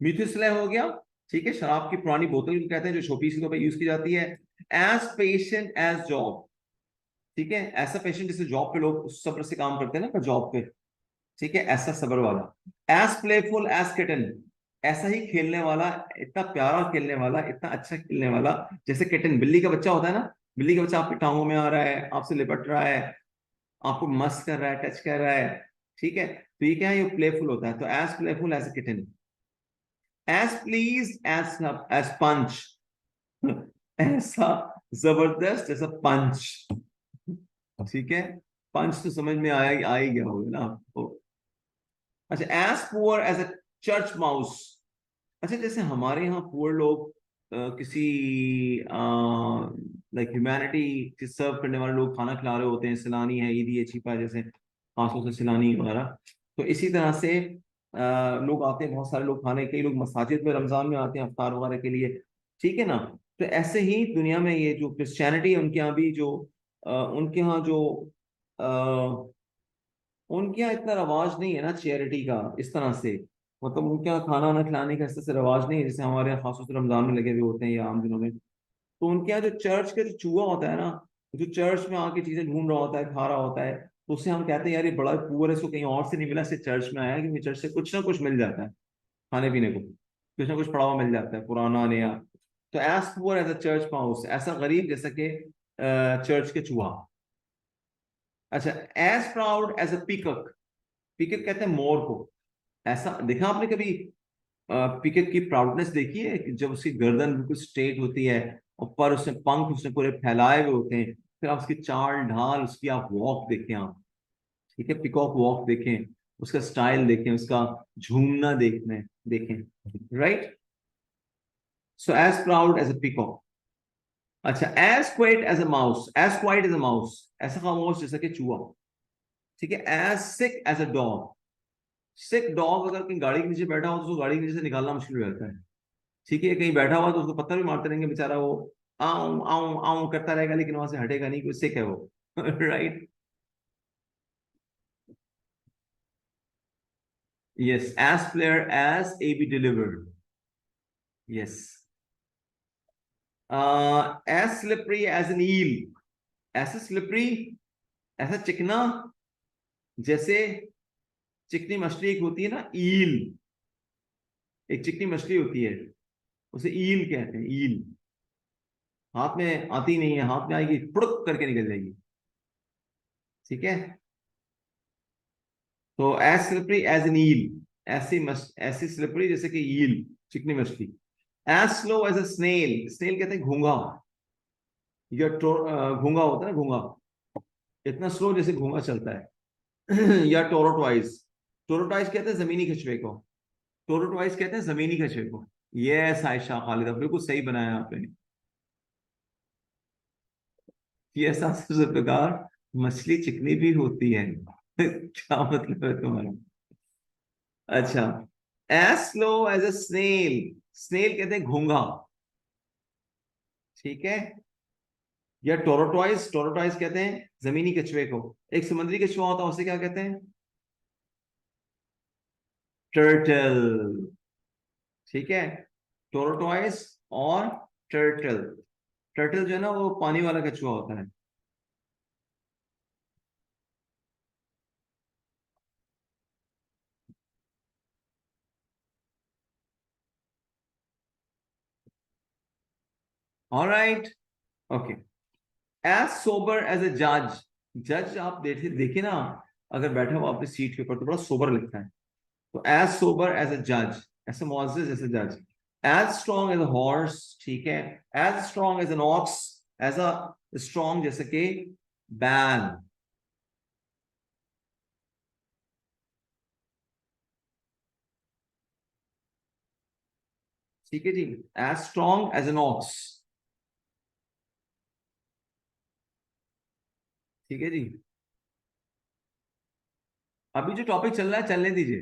मीथुसलह हो गया। ठीक है, शराब की पुरानी बोतल को कहते हैं जो शोपीस के तौर पर यूज की जाती है। As patient as Job. ठीक है, ऐसा पेशेंट जिसे जॉब पे लोग सब्र से काम करते हैं ना, जॉब पे। ठीक है, ऐसा सब्र वाला। As playful as kitten. ऐसा ही खेलने वाला, इतना प्यारा खेलने वाला, इतना अच्छा खेलने वाला, जैसे किटन, बिल्ली का बच्चा होता है ना। बिल्ली का बच्चा आपकी टांगों में आ रहा है, आपसे लिपट रहा है, आपको मस्त कर रहा है, टच कर रहा है। ठीक है, तो ये क्या है, ये प्लेफुल होता है। तो as playful as a kitten. As please as as punch. ऐसा जबरदस्त जैसा पंच। ठीक है, पंच तो समझ में आ ही गया होगा ना आपको। अच्छा, as poor as a church mouse. अच्छा, जैसे हमारे यहाँ पुअर लोग, किसी लाइक ह्यूमैनिटी के सर्व करने वाले लोग खाना खिला रहे होते हैं, सैलानी है, ईदी है, छिपा है, जैसे खासतौर से सैलानी वगैरह। तो इसी तरह से लोग आते हैं, बहुत सारे लोग खाने, कई लोग मसाजिद में रमजान में आते हैं अफ्तार वगैरह के लिए। ठीक है ना। तो ऐसे ही दुनिया में ये जो क्रिश्चियनिटी है, उनके यहाँ भी जो उनके यहाँ जो उनके यहाँ इतना रवाज नहीं है ना चैरिटी का, इस तरह से। मतलब उनके यहाँ खाना वाना खिलाने का इस तरह से रवाज नहीं है, जैसे हमारे यहाँ खासतौर से रमजान में लगे हुए होते हैं या आम दिनों में। तो उनके यहाँ जो चर्च का जो चूहा होता है ना, जो चर्च में आके चीजें ढूंढ रहा होता है, खा रहा होता है, तो उससे हम कहते हैं यार ये बड़ा पुअर है, इसको कहीं और से नहीं मिला, इससे चर्च में आया है, क्योंकि चर्च से कुछ ना कुछ मिल जाता है खाने पीने को, कुछ ना कुछ पड़ा हुआ मिल जाता है, पुराना नया। तो as poor as a church mouse, ऐसा गरीब जैसा कि चर्च के चूहा। अच्छा, as proud as a peacock. Peacock कहते हैं मोर को। ऐसा देखा आपने कभी पीकॉक की प्राउडनेस देखी है, कि जब उसकी गर्दन बिल्कुल स्ट्रेट होती है और पर उसने पंख उसने पूरे फैलाए हुए होते हैं, फिर आप उसकी चाल ढाल, उसकी आप वॉक देखें आप। ठीक है, पिकॉक वॉक देखें, उसका स्टाइल देखें, उसका झूमना देखने देखें। Right. So as proud as a peacock. अच्छा, as quiet as a mouse. As quiet as a mouse, ऐसा खामोश जैसा कि चूहा। ठीक है, as sick as a dog. Sick dog अगर कहीं गाड़ी के नीचे बैठा हो तो उसको गाड़ी के नीचे से निकालना मुश्किल हो जाता है। ठीक है, कहीं बैठा हुआ तो उसको पत्थर भी मारते रहेंगे बेचारा, वो आऊं आऊं आऊं करता रहेगा, लेकिन वहां से हटेगा नहीं, कोई सिक है वो। Right. Yes, as player as a be delivered. Yes. As slippery as an eel. ऐसा स्लिपरी, ऐसा चिकना, जैसे चिकनी मछली एक होती है ना, ईल। एक चिकनी मछली होती है, उसे ईल कहते हैं, ईल। हाथ में आती नहीं है, हाथ में आएगी फुड़क करके निकल जाएगी। ठीक है। तो as slippery as an eel, ऐसी स्लिपरी जैसे कि ईल, चिकनी मछली। As slow as a snail, snail कहते हैं घोंघा, या घोंघा होता है ना, घोंघा, इतना स्लो जैसे घोंघा चलता है। या टोरोटवाइज, टोरोटवाइज कहते हैं जमीनी कछुए को, टोरोटवाइज कहते हैं जमीनी कछुए को। यस आयशा खालिदा, बिल्कुल सही बनाया आपने। ये सबसे प्रकार मछली चिकनी भी होती है। क्या मतलब है तुम्हारा? अच्छा, as slow as a snail, snail कहते हैं घोंघा। ठीक है। या टोरोटॉइज, टोरोटॉइज कहते हैं जमीनी कछुए को। एक समुद्री कछुआ होता है, उसे क्या कहते हैं? टर्टल। ठीक है। टोरोटॉइज और टर्टल। टर्टल जो है ना, वो पानी वाला कछुआ होता है। Alright, okay. As sober as a जज, जज आप देखे देखे ना, अगर बैठा हुआ अपनी सीट के ऊपर तो बड़ा सोबर लगता है। तो एज सोबर एज अ जज, ऐसे मुअज्जिज जैसे जज। As strong as a horse, ठीक है। As strong as an ox, as a strong जैसे कि बैल। ठीक है जी। As strong as an ox. ठीक है जी। अभी जो टॉपिक चल रहा है चलने दीजिए,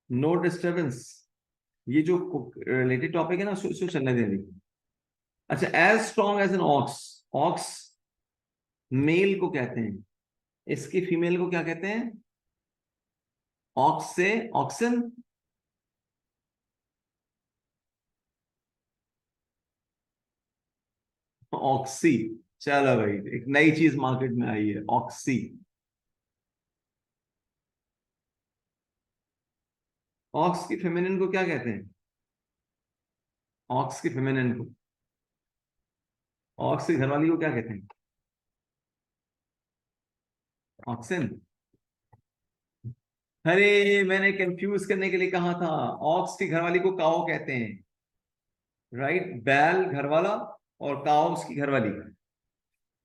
नो डिस्टरबेंस। ये जो रिलेटेड टॉपिक है ना, उसको चलने देंगे। अच्छा, as strong as an ox, ox male को कहते हैं, इसकी फीमेल को क्या कहते हैं? ऑक्स से ऑक्सन, ऑक्सी। चलो भाई, एक नई चीज मार्केट में आई है, ऑक्सी। ऑक्स की फेमिनिन को क्या कहते हैं? ऑक्स की फेमिनिन को, ऑक्स की घरवाली को क्या कहते हैं? ऑक्सन। अरे मैंने कंफ्यूज करने के लिए कहा था, ऑक्स की घरवाली को काओ कहते हैं। राइट, बैल घरवाला और काओ उसकी घरवाली।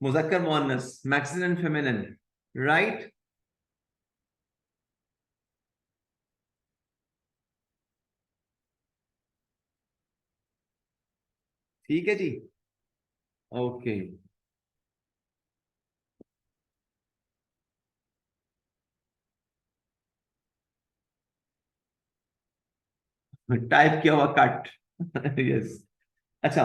मुजक्कर मुअन्नस, मैक्सिमम फेमिनिन। राइट। ठीक है जी। ओके। टाइप किया हुआ कट। यस। अच्छा,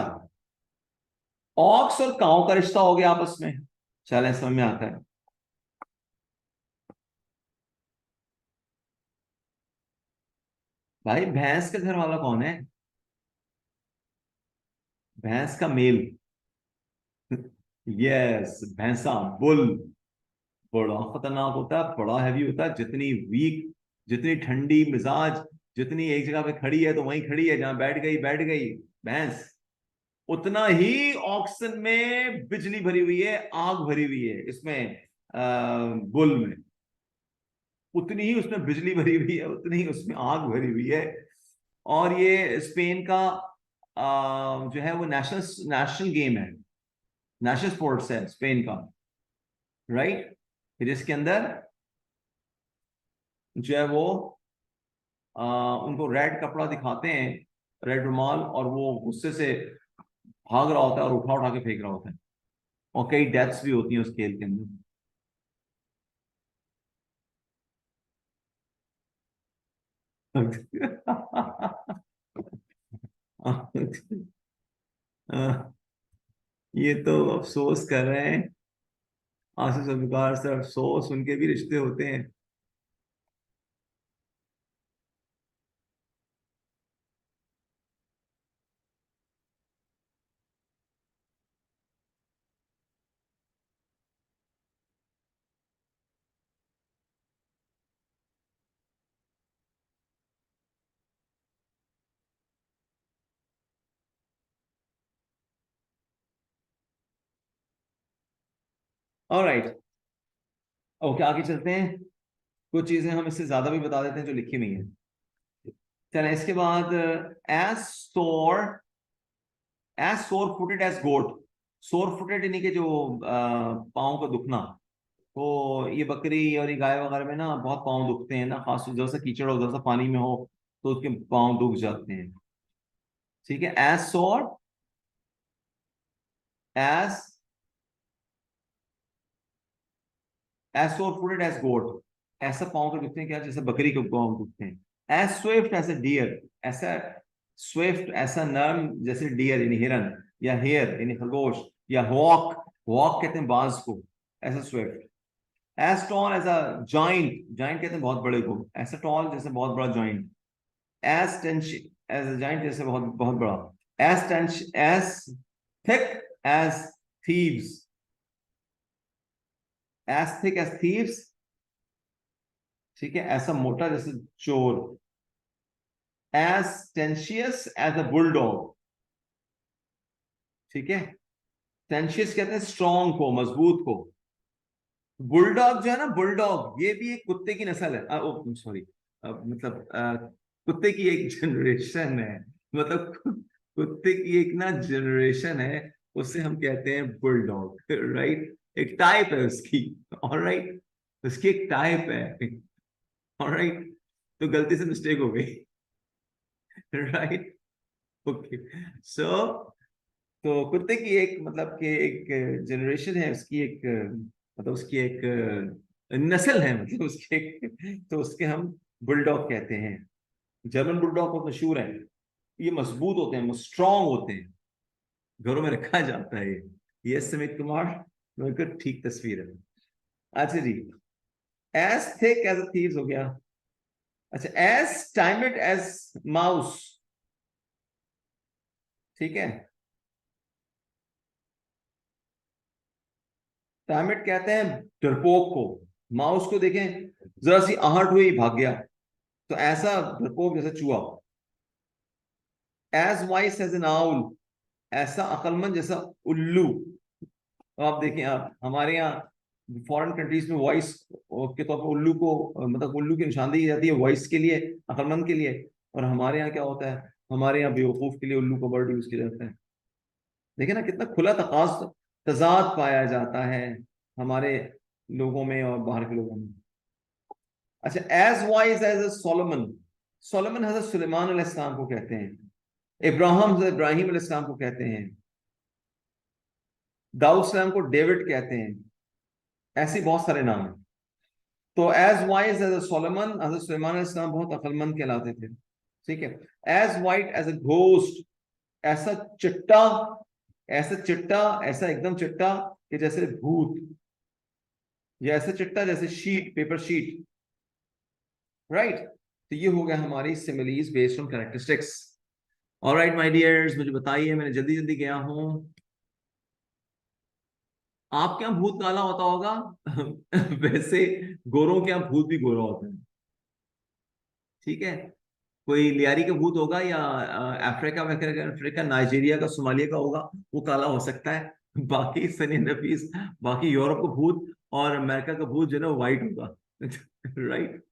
ऑक्स और काऊ का रिश्ता हो गया आपस में, चले समझ में आता है। भाई भैंस का घर वाला कौन है? भैंस का मेल। यस, भैंसा, बुल। बड़ा खतरनाक होता है, बड़ा हैवी होता है, जितनी वीक, जितनी ठंडी मिजाज, जितनी एक जगह पे खड़ी है तो वहीं खड़ी है, जहां बैठ गई बैठ गई भैंस, उतना ही ऑक्सीजन में बिजली भरी हुई है, आग भरी हुई है इसमें, बुल में। उतनी ही उसमें बिजली भरी हुई है, उतनी ही उसमें आग भरी हुई है। और ये स्पेन का जो है वो नेशनल नेशनल गेम है, नेशनल स्पोर्ट्स है स्पेन का। राइट। फिर इसके अंदर जो है वो उनको रेड कपड़ा दिखाते हैं, रेड रुमाल, और वो गुस्से से भाग रहा होता है और उठा उठा के फेंक रहा होता है। और कई डेथ्स भी होती हैं उस खेल के अंदर। ये तो अफसोस कर रहे हैं, आंसू से बेकार से अफसोस, उनके भी रिश्ते होते हैं। ऑलराइट, ओके आगे चलते हैं। कुछ चीजें हम इससे ज्यादा भी बता देते हैं जो लिखी हुई है। चलें इसके बाद, एज सोर फुटेड एज गोट। सोर फुटेड यानी कि जो पाँव का दुखना। तो ये बकरी और ये गाय वगैरह में ना बहुत पाँव दुखते हैं ना, खास जैसा सा कीचड़ हो, जैसा सा पानी में हो, तो उसके पाँव दुख जाते हैं। ठीक है, एज एज सोर फुटेड एज गोट। ऐसा पाँव के दुखते हैं क्या, जैसे बकरी के पाँव दुखते हैं। As swift as a deer. ऐसा स्विफ्ट, ऐसा नर्म जैसे डियर यानी हिरन, या हेयर यानी खरगोश, या हॉक, हॉक कहते हैं बाज को, ऐसा swift. As tall as a giant, giant कहते हैं बहुत बड़े को, ऐसा टॉल जैसे बहुत बड़ा giant. As tense as a giant जैसे बहुत बहुत बड़ा। As thick as thieves, as thick as thieves. ठीक है, ऐसा मोटा जैसे चोर। As tenacious as a bulldog. ठीक है, टेंशियस कहते हैं स्ट्रॉन्ग को, मजबूत को। बुलडॉग जो है ना, बुलडॉग ये भी एक कुत्ते की नस्ल है, सॉरी, मतलब कुत्ते की एक जनरेशन है। मतलब कुत्ते की एक ना जनरेशन है, उससे हम कहते हैं बुलडॉग, राइट। एक टाइप है उसकी, ऑलराइट, उसकी एक टाइप है, ऑलराइट। तो गलती से मिस्टेक हो गई, राइट। ओके, सो तो कुत्ते की एक मतलब कि एक जनरेशन है उसकी, एक मतलब उसकी एक नस्ल है, मतलब उसके एक, तो उसके हम बुलडॉग कहते हैं। जर्मन बुलडॉग बहुत मशहूर है। ये मजबूत होते हैं, स्ट्रांग होते हैं, घरों में रखा जाता है ये सुमित कुमार, बिल्कुल ठीक तस्वीर है। अच्छा जी, as thick as a thieves हो गया। अच्छा, एज टाइमड एज माउस। ठीक है, टाइमड कहते हैं डरपोक को। माउस को देखें, जरा सी आहट हुई भाग गया, तो ऐसा डरपोक जैसा चूहा। As wise as an owl, ऐसा अक्लमंद जैसा उल्लू। तो आप देखें, आप हमारे यहाँ फॉरेन कंट्रीज में वॉइस के तौर पर उल्लू को, मतलब उल्लू की निशानदेही जाती है वॉइस के लिए, अक्लमंद के लिए। और हमारे यहाँ क्या होता है, हमारे यहाँ बेवकूफ के लिए उल्लू का वर्ड यूज किया जाता है। देखिए ना कितना खुला तजाद पाया जाता है हमारे लोगों में और बाहर के लोगों में। अच्छा, as wise as Solomon. Solomon हजरत सुलेमान अलैहिस्सलाम को कहते हैं। इब्राहिम हजरत इब्राहिम अलैहिस्सलाम को कहते हैं। दाऊद सलाम को डेविड कहते हैं। ऐसे बहुत सारे नाम हैं। तो एज वाइज एज सोलोमन, हजरत सुलेमान अलैहिस्सलाम बहुत अक्लमंद कहलाते थे। ठीक है, as white as a ghost, ऐसा चिट्टा, ऐसा चिट्टा, ऐसा एकदम चिट्टा कि जैसे भूत, या ऐसा चिट्टा जैसे शीट, पेपर शीट, राइट। तो ये हो गया हमारी similes based on characteristics. Alright my dears, मुझे बताइए, मैंने जल्दी जल्दी गया हूं। आपके यहाँ भूत काला होता होगा वैसे गोरों के यहाँ भूत भी गोरा होता है। ठीक है, कोई लियारी का भूत होगा, या अफ्रीका वगैरह, अफ्रीका नाइजीरिया का, सोमालिया का होगा, वो काला हो सकता है। बाकी सनी नफीस, बाकी यूरोप का भूत और अमेरिका का भूत जो है ना व्हाइट होगा राइट।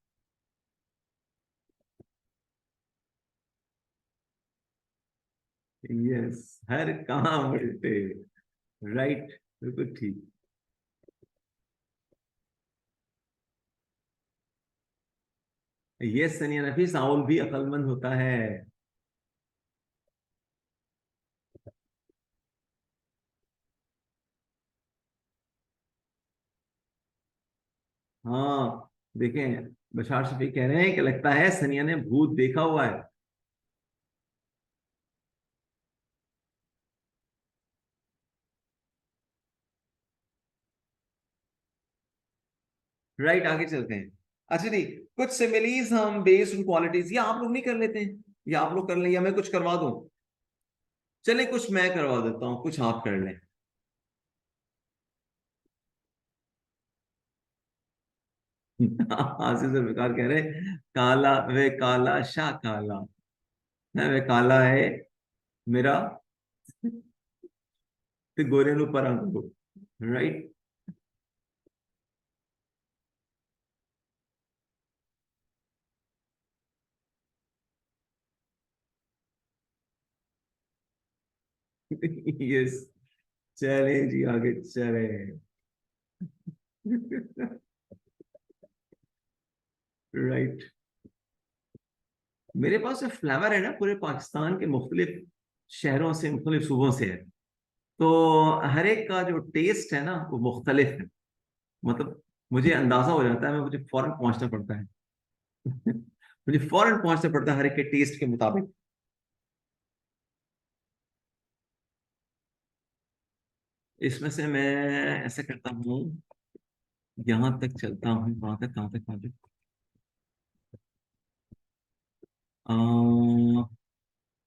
यस, हर काम उल्टे, राइट, बिल्कुल ठीक। यस सनी नफीस, आउल भी अक्लमंद होता है। हाँ, देखें, बशार शफी कह रहे हैं कि लगता है सनिया ने भूत देखा हुआ है। राइट, आगे चलते हैं। अच्छा जी, कुछ सिमिलीज हम बेस्ड ऑन क्वालिटीज, या आप लोग नहीं कर लेते हैं, या आप लोग कर लें, या मैं कुछ करवा दूं। चले कुछ मैं करवा देता हूँ, कुछ आप कर लें। आशीष से बेकार कह रहे हैं, काला वे काला शाह काला है, वे काला है मेरा ते गोरे नु पर, राइट। यस, चले जी आगे चले। राइट। मेरे पास जो फ्लेवर है ना पूरे पाकिस्तान के मुख्तलिफ शहरों से, मुख्तलिफ सूबों से है। तो हर एक का जो टेस्ट है ना वो मुख्तलिफ है। मतलब मुझे अंदाजा हो जाता है, मैं मुझे फौरन पहुंचना पड़ता है। मुझे फौरन पहुंचना पड़ता है हर एक के टेस्ट के मुताबिक। इसमें से मैं ऐसा करता हूँ, यहाँ तक चलता हूँ, वहां तक, कहाँ तक, कहाँ तक,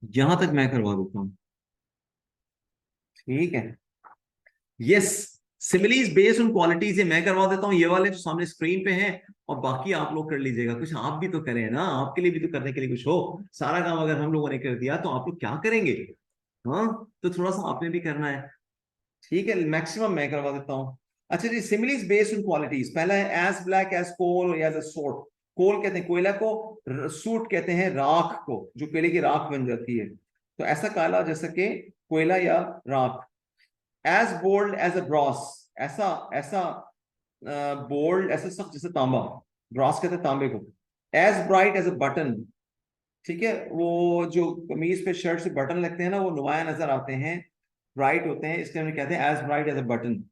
यहाँ तक मैं करवा देता हूँ। ठीक है। Yes, similes based on qualities, ये मैं करवा देता हूँ, ये वाले जो सामने स्क्रीन पे हैं। और बाकी आप लोग कर लीजिएगा, कुछ आप भी तो करें ना, आपके लिए भी तो करने के लिए कुछ हो। सारा काम अगर हम लोगों ने कर दिया तो आप लोग क्या करेंगे? हाँ, तो थोड़ा सा आपने भी करना है। ठीक है, मैक्सिमम मैं करवा देता हूँ। अच्छा जी, सिमिलीज बेस्ड ऑन क्वालिटीज, पहला है एज ब्लैक एज कोल या द सोट। कोल कहते हैं कोयला को, सूट कहते हैं राख को, जो कोयले की राख बन जाती है। तो ऐसा काला जैसा कि कोयला या राख। As bold as a brass, ऐसा ऐसा बोल्ड, ऐसा सख्त जैसे तांबा। ब्रॉस कहते हैं तांबे को। As bright as a button, ठीक है, वो जो कमीज पे शर्ट से बटन लगते हैं ना, वो नुमाया नजर आते हैं, ब्राइट होते हैं, इसलिए हम कहते हैं as bright as a button.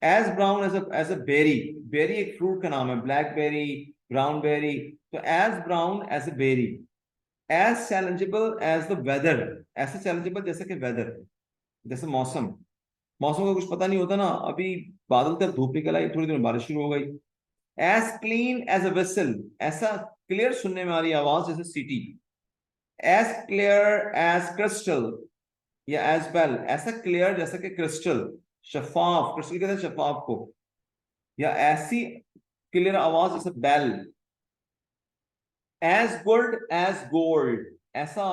As brown as a berry, berry एक फ्रूट का नाम है, ब्लैक बेरी, ब्राउन बेरी। तो as brown as a berry. As challengeable as the weather, ऐसे चैलेंजेबल जैसे कि वेदर, जैसे मौसम। मौसम का कुछ पता नहीं होता ना, अभी बादल तक धूप निकल आई, थोड़ी देर में बारिश शुरू हो गई। As clean as a whistle, ऐसा क्लियर सुनने में आ रही आवाज जैसे सीटी। एज क्लियर एज क्रिस्टल, या एज वेल, ऐसा क्लियर जैसा कि क्रिस्टल, शफाफ, क्रिस्टल कहते हैं शफाफ को। या ऐसी क्लियर आवाज जैसे bell. As good as gold, ऐसा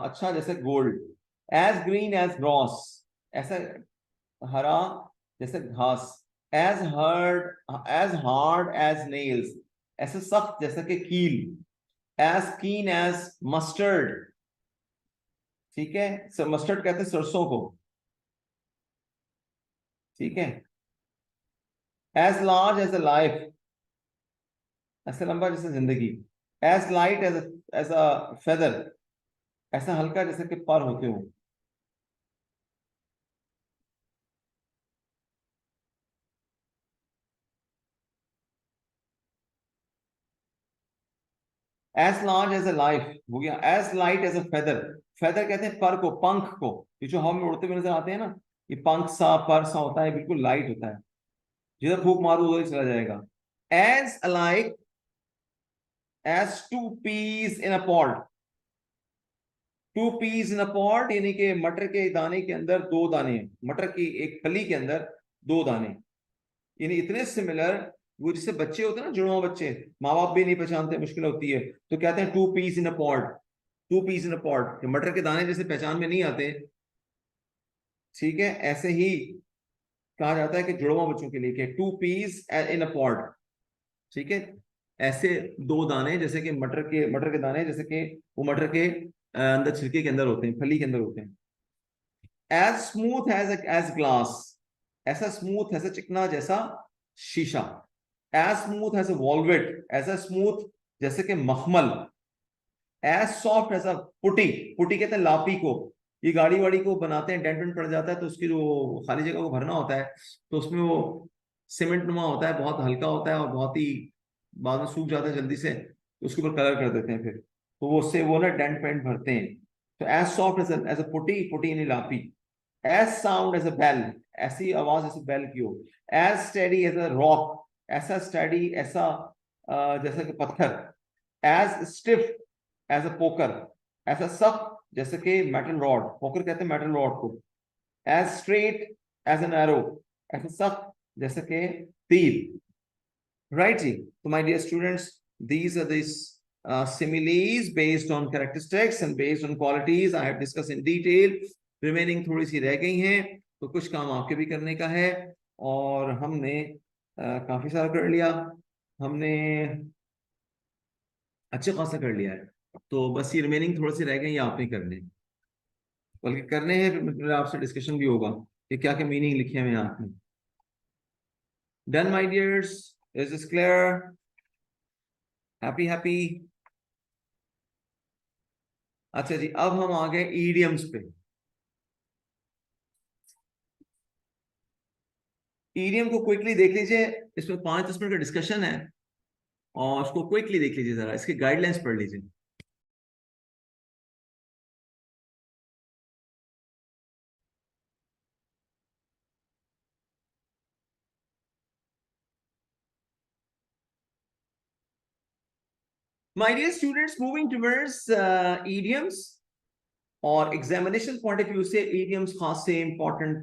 अच्छा जैसे gold. As green as grass, ऐसा हरा जैसे घास। एज हार्ड एज नेल्स, ऐसे सख्त जैसा कि कील। एज कीन एज मस्टर्ड, ठीक है, मस्टर्ड कहते हैं सरसों को। ठीक है। As large as a life, ऐसे लंबा जैसे जिंदगी। As light as a feather, ऐसा हल्का जैसे कि पर होते हो। As large as a life हो गया। As light as a feather, feather कहते हैं पर को, पंख को। ये जो हवा में उड़ते हुए नजर आते हैं ना, ये पंख सा पर सा होता है, बिल्कुल लाइट होता है, जिधर फूक मारो उधर ही चला जाएगा। As alike as two peas in a pod, two peas in a pod यानी कि मटर के दाने के अंदर दो दाने, मटर की एक फली के अंदर दो दाने, यानी इतने सिमिलर। वो जिससे बच्चे होते हैं ना, जुड़वा बच्चे, माँ बाप भी नहीं पहचानते, मुश्किल होती है, तो कहते हैं two peas in a pod. Two peas in a pod, मटर के दाने जैसे पहचान में नहीं आते, ठीक है, ऐसे ही कहा जाता है कि जुड़वा बच्चों के लिए कि two peas in a pod. ठीक है, ऐसे दो दाने जैसे कि मटर के दाने जैसे कि वो मटर के अंदर छिलके के अंदर होते हैं, फली के अंदर होते हैं। एज स्मूथ एज ग्लास, ऐसा स्मूथ, ऐसा चिकना जैसा शीशा। As smooth as a velvet, ऐसा स्मूथ जैसे कि मखमल। As soft as a putty, putty कहते हैं लापी को। ये गाड़ी वाड़ी को बनाते हैं, डेंट वेंट पड़ जाता है तो उसकी जो खाली जगह को भरना होता है, तो उसमें वो सीमेंट नुमा होता है, बहुत हल्का होता है और बहुत ही बाद में सूख जाता है जल्दी से, तो उसके ऊपर कलर कर देते हैं फिर, तो वो उससे वो ना डेंट पेंट भरते हैं। तो as soft as a putty, putty यानी लापी। As sound as a bell, ऐसी आवाज जैसे बेल की हो। As steady as a rock, ऐसा स्टेडी, ऐसा जैसा कि पत्थर। As stiff as a poker, ऐसा सख्त जैसे कि मेटल रॉड, पोकर कहते हैं मेटल रॉड को। As straight as an arrow, ऐसा सख्त जैसे कि तीर। राइट जी, तो my dear students, these are these similes based on characteristics and based on qualities I have discussed in detail. Remaining थोड़ी सी रह गई हैं, तो कुछ काम आपके भी करने का है, और हमने काफी सारा कर लिया, हमने अच्छा खासा कर लिया है, तो बस ये रिमेनिंग थोड़ी सी रह गई, ये आपने करने। बल्कि करने हैं, फिर आपसे डिस्कशन भी होगा कि क्या क्या मीनिंग लिखे हैं यहाँ पे। Done my dears, is this clear? Happy happy? अच्छा जी, अब हम आ गए ईडियम्स पे। ईडियम को क्विकली देख लीजिए, इसमें 5-10 मिनट का डिस्कशन है, और उसको क्विकली देख लीजिए, जरा इसके गाइडलाइंस पढ़ लीजिए। My dear students, moving towards idioms, और एग्जामिनेशन पॉइंट ऑफ व्यू से idioms खास से इंपॉर्टेंट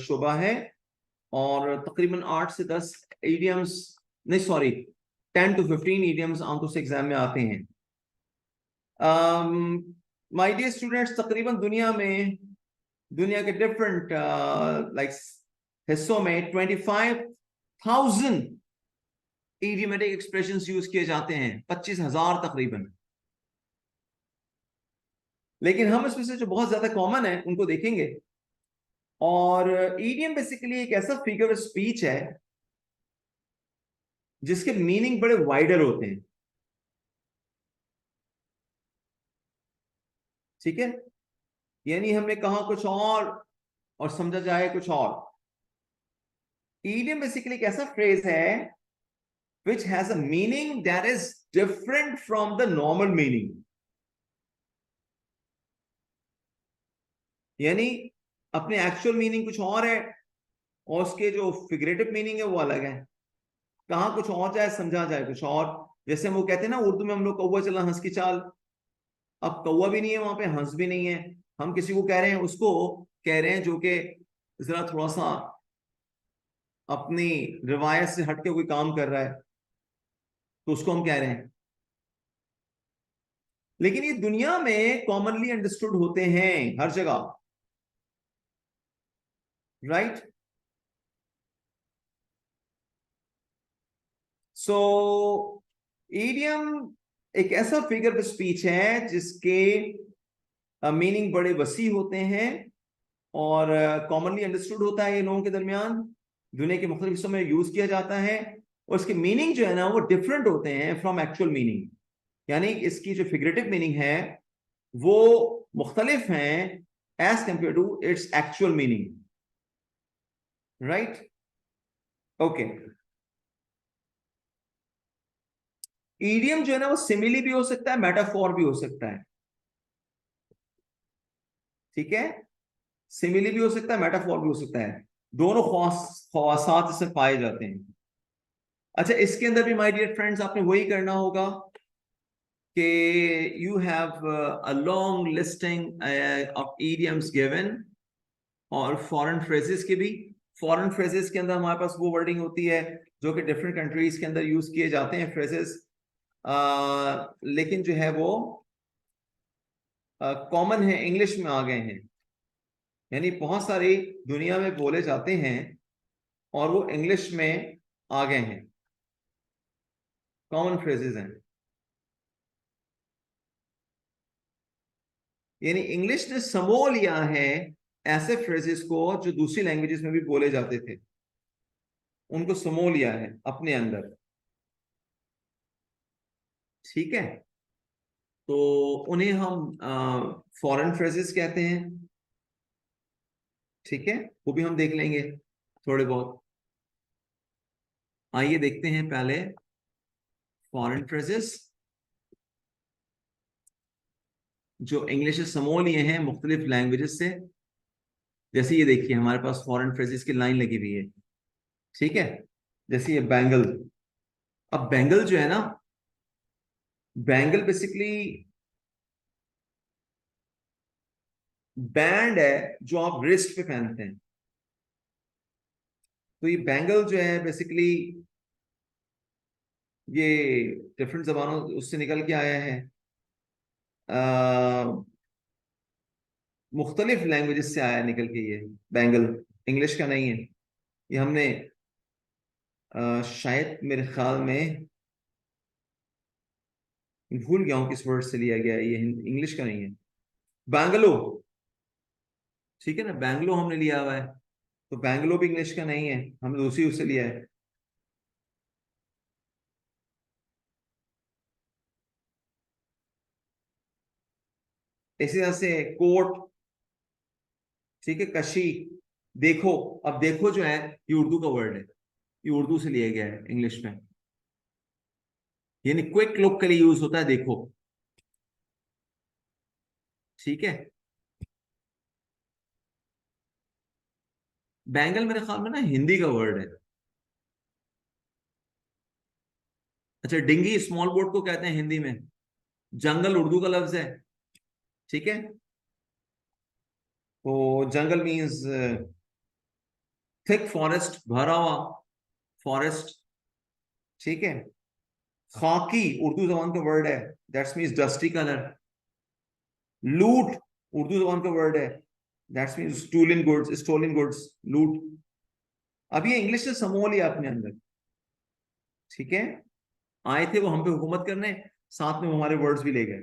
शोबा है। और तकरीबन 8 से 10 idioms, नहीं सॉरी, 10 to 15 idioms आमतौर से एग्जाम में आते हैं। माय डियर स्टूडेंट्स, तकरीबन दुनिया के डिफरेंट लाइक हिस्सों में 25,000 idiomatic expressions यूज किए जाते हैं, 25,000 तकरीबन। लेकिन हम इसमें से जो बहुत ज्यादा कॉमन है उनको देखेंगे। और ईडियम बेसिकली एक ऐसा फिगर ऑफ स्पीच है जिसके मीनिंग बड़े वाइडर होते हैं। ठीक है, यानी हमने कहा कुछ और समझा जाए कुछ और। ईडियम बेसिकली एक ऐसा फ्रेज है which has a meaning that is different from the normal meaning। यानी अपने एक्चुअल मीनिंग कुछ और है, और उसके जो फिगरेटिव मीनिंग है वो अलग है। कहाँ कुछ और जाए, समझा जाए कुछ और। जैसे वो कहते हैं ना उर्दू में हम लोग, कौवा चला हंस की चाल। अब कौवा भी नहीं है वहां पे, हंस भी नहीं है। हम किसी को कह रहे हैं, उसको कह रहे हैं जो कि जरा थोड़ा सा अपनी रिवायत से हटके कोई काम कर रहा है, तो उसको हम कह रहे हैं। लेकिन ये दुनिया में कॉमनली अंडरस्टूड होते हैं हर जगह, राइट? सो ईडियम एक ऐसा फिगर ऑफ स्पीच है जिसके मीनिंग बड़े वसी होते हैं, और कॉमनली अंडरस्टूड होता है ये लोगों के दरमियान, दुनिया के मुख्तलिफ हिस्सों में यूज किया जाता है। और इसके मीनिंग जो है ना वो डिफरेंट होते हैं फ्रॉम एक्चुअल मीनिंग। यानी इसकी जो फिगरेटिव मीनिंग है वो मुख्तलिफ हैं as compared to its actual meaning, right? Okay. Idiom जो है ना वो सिमिली भी हो सकता है, मेटाफोर भी हो सकता है। ठीक है, सिमिली भी हो सकता है, मेटाफोर भी हो सकता है। दोनों ख्वासात इससे पाए जाते हैं। अच्छा, इसके अंदर भी माय डियर फ्रेंड्स आपने वही करना होगा कि you have a long listing of idioms given, और फॉरेन फ्रेजेस के भी। फॉरेन फ्रेजेस के अंदर हमारे पास वो वर्डिंग होती है जो कि डिफरेंट कंट्रीज के अंदर यूज किए जाते हैं फ्रेजेस, लेकिन जो है वो कॉमन है, इंग्लिश में आ गए हैं। यानी बहुत सारी दुनिया में बोले जाते हैं और वो इंग्लिश में आ गए हैं, कॉमन फ्रेजेस हैं। यानी इंग्लिश ने समो लिया है ऐसे फ्रेजेस को जो दूसरी लैंग्वेजेस में भी बोले जाते थे, उनको समो लिया है अपने अंदर। ठीक है, तो उन्हें हम फॉरेन फ्रेजेस कहते हैं। ठीक है, वो भी हम देख लेंगे थोड़े बहुत। आइए देखते हैं पहले फॉरेन फ्रेजेस जो इंग्लिश से समो लिए हैं मुख्तलिफ लैंग्वेजेस से। जैसे ये देखिए, हमारे पास फॉरेन फ्रेजेस की लाइन लगी हुई है। ठीक है, जैसे ये बैंगल। अब बैंगल जो है ना, बैंगल बेसिकली बैंड है जो आप रिस्ट पे पहनते हैं। तो ये बैंगल जो है बेसिकली ये डिफरेंट जबानों उससे निकल के आया है, मुख्तलिफ लैंग्वेजेस से आया निकल के। ये बैंगल इंग्लिश का नहीं है। ये हमने शायद मेरे ख्याल में भूल गया हूं किस वर्ड से लिया गया है, ये इंग्लिश का नहीं है। बैंगलो, ठीक है ना, बैंगलो हमने लिया हुआ है, तो बैंगलो भी इंग्लिश का नहीं है, हमने दूसरी उससे लिया है। इसी तरह से कोट, ठीक है, कशी, देखो। अब देखो जो है ये उर्दू का वर्ड है, ये उर्दू से लिया गया है इंग्लिश में, यानी क्विक लुक के लिए यूज होता है देखो। ठीक है। बैंगल मेरे ख्याल में ना हिंदी का वर्ड है। अच्छा, डिंगी स्मॉल बोट को कहते हैं हिंदी में, जंगल उर्दू का लफ्ज है। ठीक है। तो जंगल मीन्स थिक फॉरेस्ट, भरा हुआ फॉरेस्ट। ठीक है। खाकी उर्दू जबान का वर्ड है, दैट्स मीन्स डस्टी कलर। लूट उर्दू जबान का वर्ड है, that's means stolen goods, stolen goods, लूट। अब ये इंग्लिश से समोह लिया अपने अंदर। ठीक है। आए थे वो हम पे हुकूमत करने, साथ में वो हमारे वर्ड्स भी ले गए।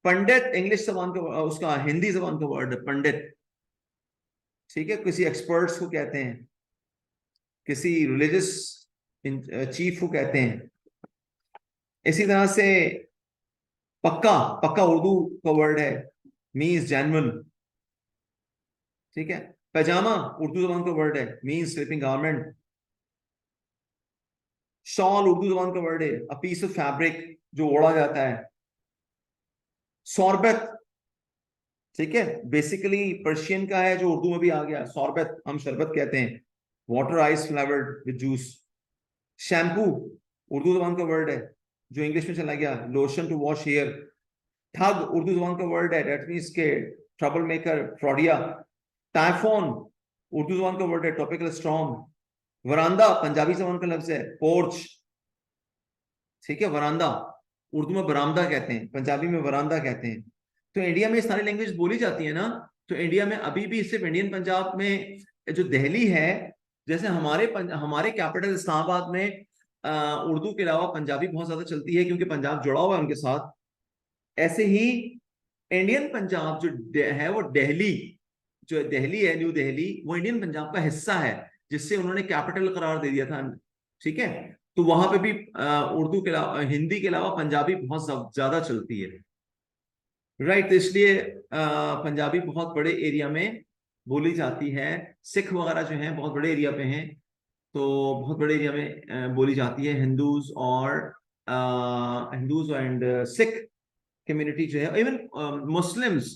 पंडित इंग्लिश जबान का, उसका हिंदी जबान का वर्ड है पंडित। ठीक है, किसी एक्सपर्ट्स को कहते हैं, किसी रिलीजियस चीफ को कहते हैं। इसी तरह से पक्का, पक्का उर्दू का वर्ड है, मीन्स जेन्युइन। ठीक है। पैजामा उर्दू जबान का वर्ड है, means sleeping garment. Shawl Urdu जबान का वर्ड है, अ पीस ऑफ फैब्रिक जो ओढ़ा जाता है। शौरबत, ठीक है, बेसिकली पर्शियन का है जो उर्दू में भी आ गया, शौरबत हम शरबत कहते हैं, water ice flavoured with juice. Shampoo Urdu जबान का वर्ड है जो इंग्लिश में चला गया, लोशन टू वॉश हेयर। ठग उर्दू जबान का वर्ड है, डेट मीन्स के ट्रबल मेकर, फ्रॉडिया। टाइफोन उर्दू जबान का वर्ड है, ट्रॉपिकल स्टॉर्म। वरांदा पंजाबी जबान का लफ्ज है, पोर्च। ठीक है, वरांदा उर्दू में बरामदा कहते हैं, पंजाबी में वरांदा कहते हैं। तो इंडिया में ये सारी लैंग्वेज बोली जाती है ना। तो इंडिया में अभी भी सिर्फ इंडियन पंजाब में जो दिल्ली है, जैसे हमारे कैपिटल इस्लामाबाद में उर्दू के अलावा पंजाबी बहुत ज्यादा चलती है क्योंकि पंजाब जुड़ा हुआ है उनके साथ। ऐसे ही इंडियन पंजाब जो है वो दिल्ली, जो दिल्ली है, न्यू दिल्ली, वो इंडियन पंजाब का हिस्सा है, जिससे उन्होंने कैपिटल करार दे दिया था। ठीक है। तो वहां पे भी उर्दू के अलावा, हिंदी के अलावा पंजाबी बहुत ज्यादा चलती है। राइट, तो इसलिए पंजाबी बहुत बड़े एरिया में बोली जाती है। सिख वगैरह जो है बहुत बड़े एरिया पे हैं, तो बहुत बड़े एरिया में बोली जाती है। हिंदूज एंड सिख कम्युनिटी जो है, इवन मुस्लिम्स,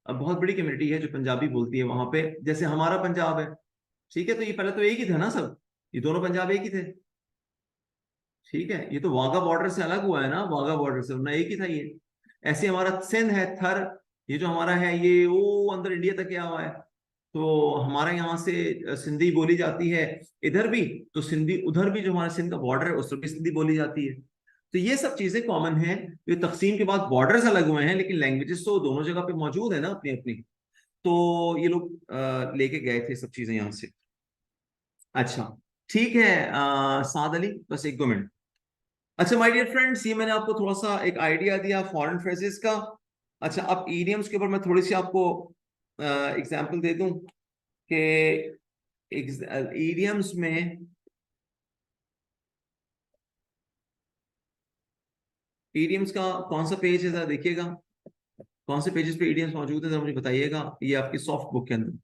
बहुत बड़ी कम्युनिटी है जो पंजाबी बोलती है वहां पे, जैसे हमारा पंजाब है। ठीक है, तो ये पहले तो एक ही था ना सब, ये दोनों पंजाब एक ही थे। ठीक है, ये तो वाघा बॉर्डर से अलग हुआ है ना, वाघा बॉर्डर से, वरना एक ही था ये। ऐसे हमारा सिंध है, थर, ये जो हमारा है ये वो अंदर इंडिया तक गया हुआ है। तो हमारे यहाँ से सिंधी बोली जाती है इधर भी, तो सिंधी उधर भी जो हमारा सिंध का बॉर्डर है उस पर भी सिंधी बोली जाती है। तो ये सब चीजें कॉमन है। ये तकसीम के बाद बॉर्डर्स अलग हुए हैं, लेकिन लैंग्वेजेस तो दोनों जगह पे मौजूद है ना अपनी अपनी। तो ये लोग लेके गए थे सब चीजें यहाँ से। अच्छा, ठीक है, साद अली, बस एक दो मिनट। अच्छा माय डियर फ्रेंड्स, ये मैंने आपको थोड़ा सा एक आइडिया दिया फॉरेन फ्रेजेस का। अच्छा, अब ईडियम्स के ऊपर मैं थोड़ी सी आपको एग्जांपल दे दूं कि ईडियम्स में, ईडियम्स का कौन सा पेज है जरा देखिएगा, कौन से पेजेस पे ईडियम्स मौजूद है जरा मुझे बताइएगा, ये आपकी सॉफ्ट बुक के अंदर।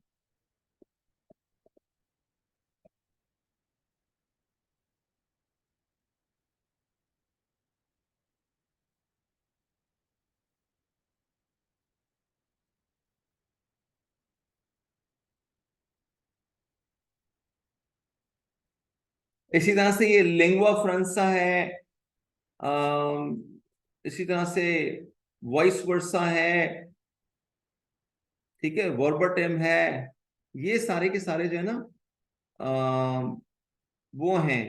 इसी तरह से ये लिंगुआ फ्रेंसा है, अम, इसी तरह से वॉइस वर्सा है। ठीक है, वर्बटिम है। ये सारे के सारे जो है ना, अम, वो हैं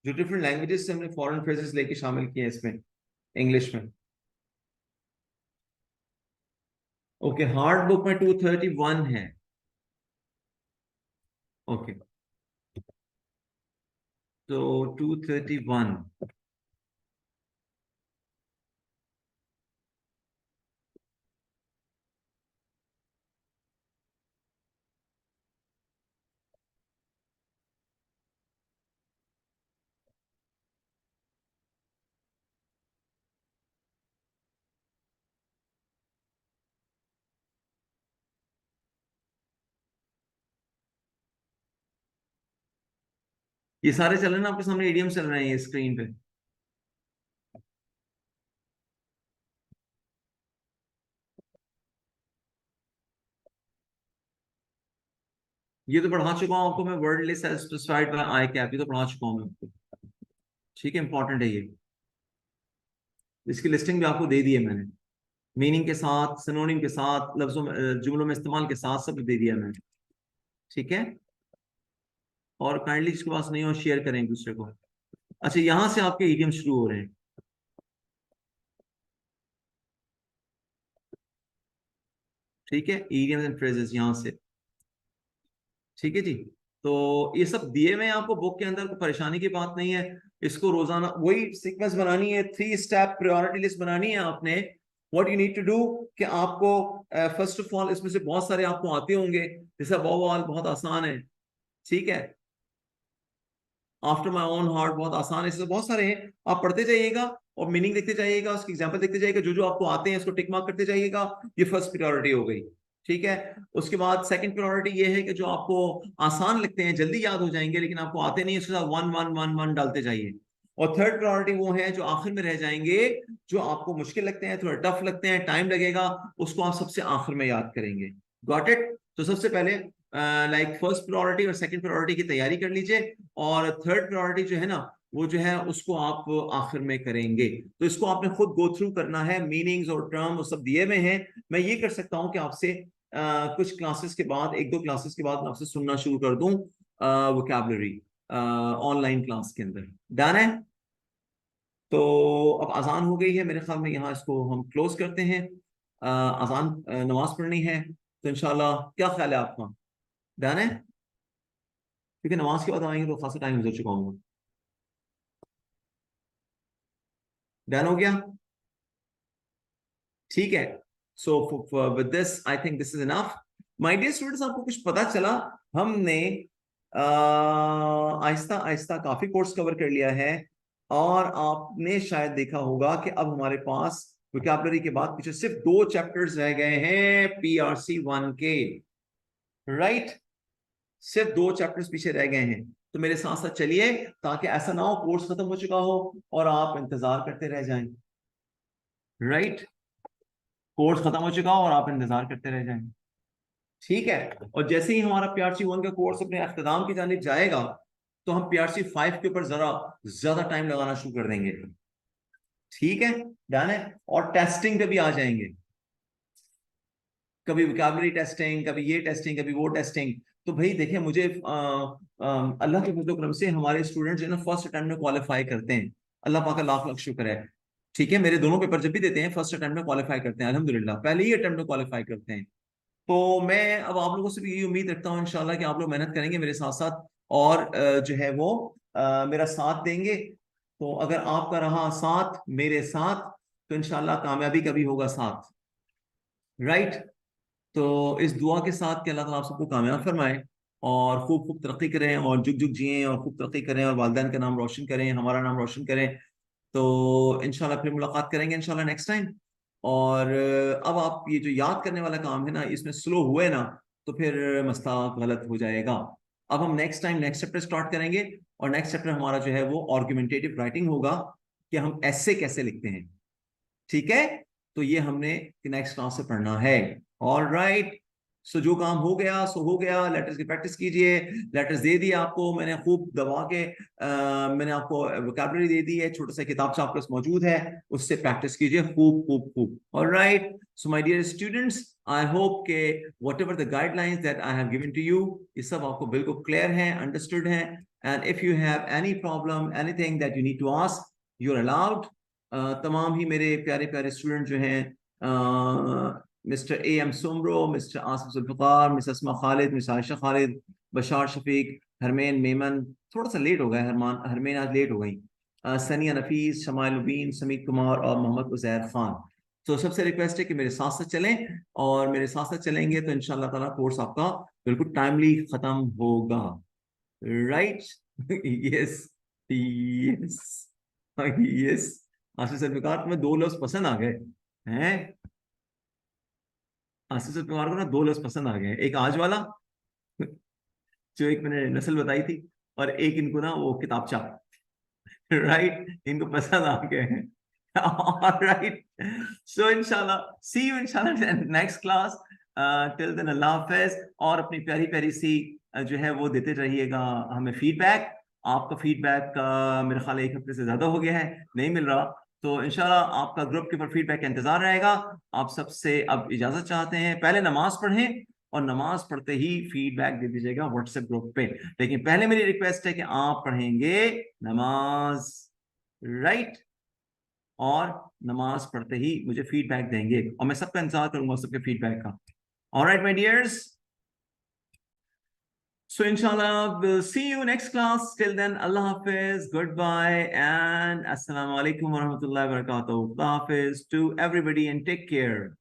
जो डिफरेंट लैंग्वेजेस से हमने फॉरेन फ्रेजेस लेके शामिल किए हैं इसमें, इंग्लिश में। ओके, हार्ड बुक में 231 है। ओके, तो 231। ये सारे चल रहे हैं ना आपके सामने, इडियम चल रहे हैं ये स्क्रीन पे। ये तो पढ़ा चुका हूँ आपको मैं, word list as specified by ICAP, ये तो पढ़ा चुका हूँ मैं आपको। ठीक है, इंपॉर्टेंट है ये। इसकी लिस्टिंग भी आपको दे दी है मैंने, मीनिंग के साथ, सिनोनिम के साथ, लफ्जों में जुमलों में इस्तेमाल के साथ सब दे दिया मैंने। ठीक है, और काइंडली जिसके पास नहीं हो शेयर करें एक दूसरे को। अच्छा, यहां से आपके ईडियम शुरू हो रहे हैं। ठीक है, ईडियम्स एंड फ्रेजेस यहाँ से। ठीक है जी। तो ये सब दिए हुए हैं आपको बुक के अंदर, कोई परेशानी की बात नहीं है। इसको रोजाना वही सीक्वेंस बनानी है, 3 स्टेप प्रायोरिटी लिस्ट बनानी है आपने। What you need to do कि आपको फर्स्ट ऑफ ऑल, इसमें से बहुत सारे आपको आते होंगे, जैसे वॉवल बहुत आसान है। ठीक है, आफ्टर माई ओन हार्ट बहुत आसान है, इससे बहुत सारे हैं, आप पढ़ते जाइएगा और मीनिंग देखते जाइएगा, उसकी एग्जांपल देखते जाइएगा, जो जो आपको आते हैं इसको टिक मार्क करते जाइएगा। ये फर्स्ट प्रायोरिटी हो गई। ठीक है, उसके बाद सेकंड प्रायोरिटी ये है कि जो आपको आसान लगते हैं, जल्दी याद हो जाएंगे लेकिन आपको आते नहीं, उसके साथ वन वन वन वन डालते जाइए। और थर्ड प्रायोरिटी वो है जो आखिर में रह जाएंगे, जो आपको मुश्किल लगते हैं, थोड़ा टफ लगते हैं, टाइम लगेगा, उसको आप सबसे आखिर में याद करेंगे। Got it? तो सबसे पहले लाइक फर्स्ट प्रायोरिटी और सेकंड प्रायोरिटी की तैयारी कर लीजिए, और थर्ड प्रायोरिटी जो है ना, वो जो है उसको आप आखिर में करेंगे। तो इसको आपने खुद गो थ्रू करना है, मीनिंग्स और टर्म वो सब दिए हुए हैं। मैं ये कर सकता हूँ कि आपसे कुछ क्लासेस के बाद, एक दो क्लासेस के बाद मैं आपसे सुनना शुरू कर दूं वोकैबुलरी ऑनलाइन क्लास के अंदर। डन है? तो अब अजान हो गई है मेरे ख्याल में, यहाँ इसको हम क्लोज करते हैं। अजान नमाज पढ़नी है, तो इंशाल्लाह क्या ख्याल है आपका? डन है? क्योंकि नमाज के बाद आएंगे तो खासा टाइम गुजर चुका होगा। डन हो गया? ठीक है। So with this I think this is enough. My dear students, आपको कुछ पता चला? हमने आहिस्ता आहिस्ता काफी कोर्स कवर कर लिया है, और आपने शायद देखा होगा कि अब हमारे पास वोकैबुलरी के बाद पीछे सिर्फ 2 चैप्टर्स रह गए हैं PRC 1 के। राइट, सिर्फ 2 चैप्टर्स पीछे रह गए हैं। तो मेरे साथ साथ चलिए, ताकि ऐसा ना हो कोर्स खत्म हो चुका हो और आप इंतजार करते रह जाएं। राइट, कोर्स खत्म हो चुका हो और आप इंतजार करते रह जाएं। ठीक है, और जैसे ही हमारा PRC 1 का कोर्स अपने अख्ताम की जानिब जाएगा, तो हम PRC 5 के ऊपर जरा ज्यादा टाइम लगाना शुरू कर देंगे। ठीक है, डन है? और टेस्टिंग पे भी आ जाएंगे, कभी वोकैबुलरी टेस्टिंग, कभी ये टेस्टिंग, कभी वो टेस्टिंग। तो भाई देखिए, मुझे अल्लाह के फजल करम से हमारे स्टूडेंट्स जो है ना फर्स्ट अटेम्प्ट में क्वालिफाई करते हैं। अल्लाह पाक का लाख लाख शुक्र है। ठीक है, मेरे दोनों पेपर जब भी देते हैं फर्स्ट अटेम्प्ट में क्वालिफाई करते हैं, अल्हम्दुलिल्लाह, पहले ही अटेम्प्ट में क्वालिफाई करते हैं। तो मैं अब आप लोगों से भी यही उम्मीद रखता हूँ इंशाल्लाह कि आप लोग मेहनत करेंगे मेरे साथ साथ, और जो है वो मेरा साथ देंगे। तो अगर आपका रहा साथ मेरे साथ, तो इंशाल्लाह कामयाबी का भी होगा साथ। राइट? तो इस दुआ के साथ कि अल्लाह ताला आप सबको कामयाब फरमाए, और खूब खूब तरक्की करें, और जुग जुग जिएं, और खूब तरक्की करें, और वालिदैन का नाम रोशन करें, हमारा नाम रोशन करें। तो इंशाल्लाह फिर मुलाकात करेंगे इंशाल्लाह नेक्स्ट टाइम। और अब आप ये जो याद करने वाला काम है ना, इसमें स्लो हुए ना, तो फिर मसला गलत हो जाएगा। अब हम next time next chapter start करेंगे, और नेक्स्ट चैप्टर हमारा जो है वो आर्गुमेंटेटिव राइटिंग होगा, कि हम ऐसे कैसे लिखते हैं। ठीक है, तो ये हमने नेक्स्ट क्लास से पढ़ना है। ऑल राइट, सो जो काम हो गया सो हो गया, लेटर्स की प्रैक्टिस कीजिए। लेटर्स दे दिए आपको मैंने खूब दबा के, मैंने आपको वोकैबुलरी दे दी है, छोटा सा किताब से आपके पास मौजूद है, उससे प्रैक्टिस कीजिए खूब खूब खूब। All right, so my dear students, I hope के whatever the guidelines that I have given to you, ये सब आपको बिल्कुल क्लियर है, अंडरस्टूड है। And if you have any problem, anything that you need to ask, you are allowed. तमाम ही मेरे प्यारे प्यारे स्टूडेंट जो हैं, mister AM Soomro, mister Asif Zulfiqar, miss Asma Khalid, miss Ayesha Khalid, Bashar Shafiq, Harman Memon, थोड़ा सा लेट हो गया, हरमैन आज लेट हो गई, सनिया नफीस, शमाइल मुबीन, समीत कुमार, और मोहम्मद उजैर खान। तो सबसे रिक्वेस्ट है कि मेरे साथ साथ चलें, और मेरे साथ साथ चलेंगे तो इंशाल्लाह ताला कोर्स आपका बिल्कुल टाइमली खत्म होगा। Right? Yes, yes, yes. Ashish Salfiqar, तुम्हें 2 लफ्ज पसंद आ गए हैं? आशीष सल्फ़िकार को ना 2 लफ्ज पसंद आ गए, एक आज वाला, जो एक मैंने नस्ल बताई थी, और एक इनको ना वो किताबचा, राइट, इनको पसंद आ गए हैं। Alright, so inshallah, see you inshallah in next class. Till then, अल्लाह हाफिज। और अपनी प्यारी प्यारी सी जो है वो देते रहिएगा हमें फीडबैक। आपका फीडबैक मेरे ख्याल 1 हफ्ते से ज्यादा हो गया है, नहीं मिल रहा, तो इंशाल्लाह आपका ग्रुप के ऊपर फीडबैक का इंतजार रहेगा। आप सबसे अब इजाजत चाहते हैं, पहले नमाज पढ़ें और नमाज पढ़ते ही फीडबैक दे दीजिएगा व्हाट्सएप ग्रुप पे, लेकिन पहले मेरी रिक्वेस्ट है कि आप पढ़ेंगे नमाज, राइट, और नमाज पढ़ते ही मुझे फीडबैक देंगे और मैं सबका इंतजार करूंगा सबके फीडबैक का। Alright my dears, so inshallah we'll see you next class. Till then, Allah Hafiz, goodbye, and assalamu alaikum wa rahmatullahi wa barakatuh. Allah Hafiz to everybody and take care.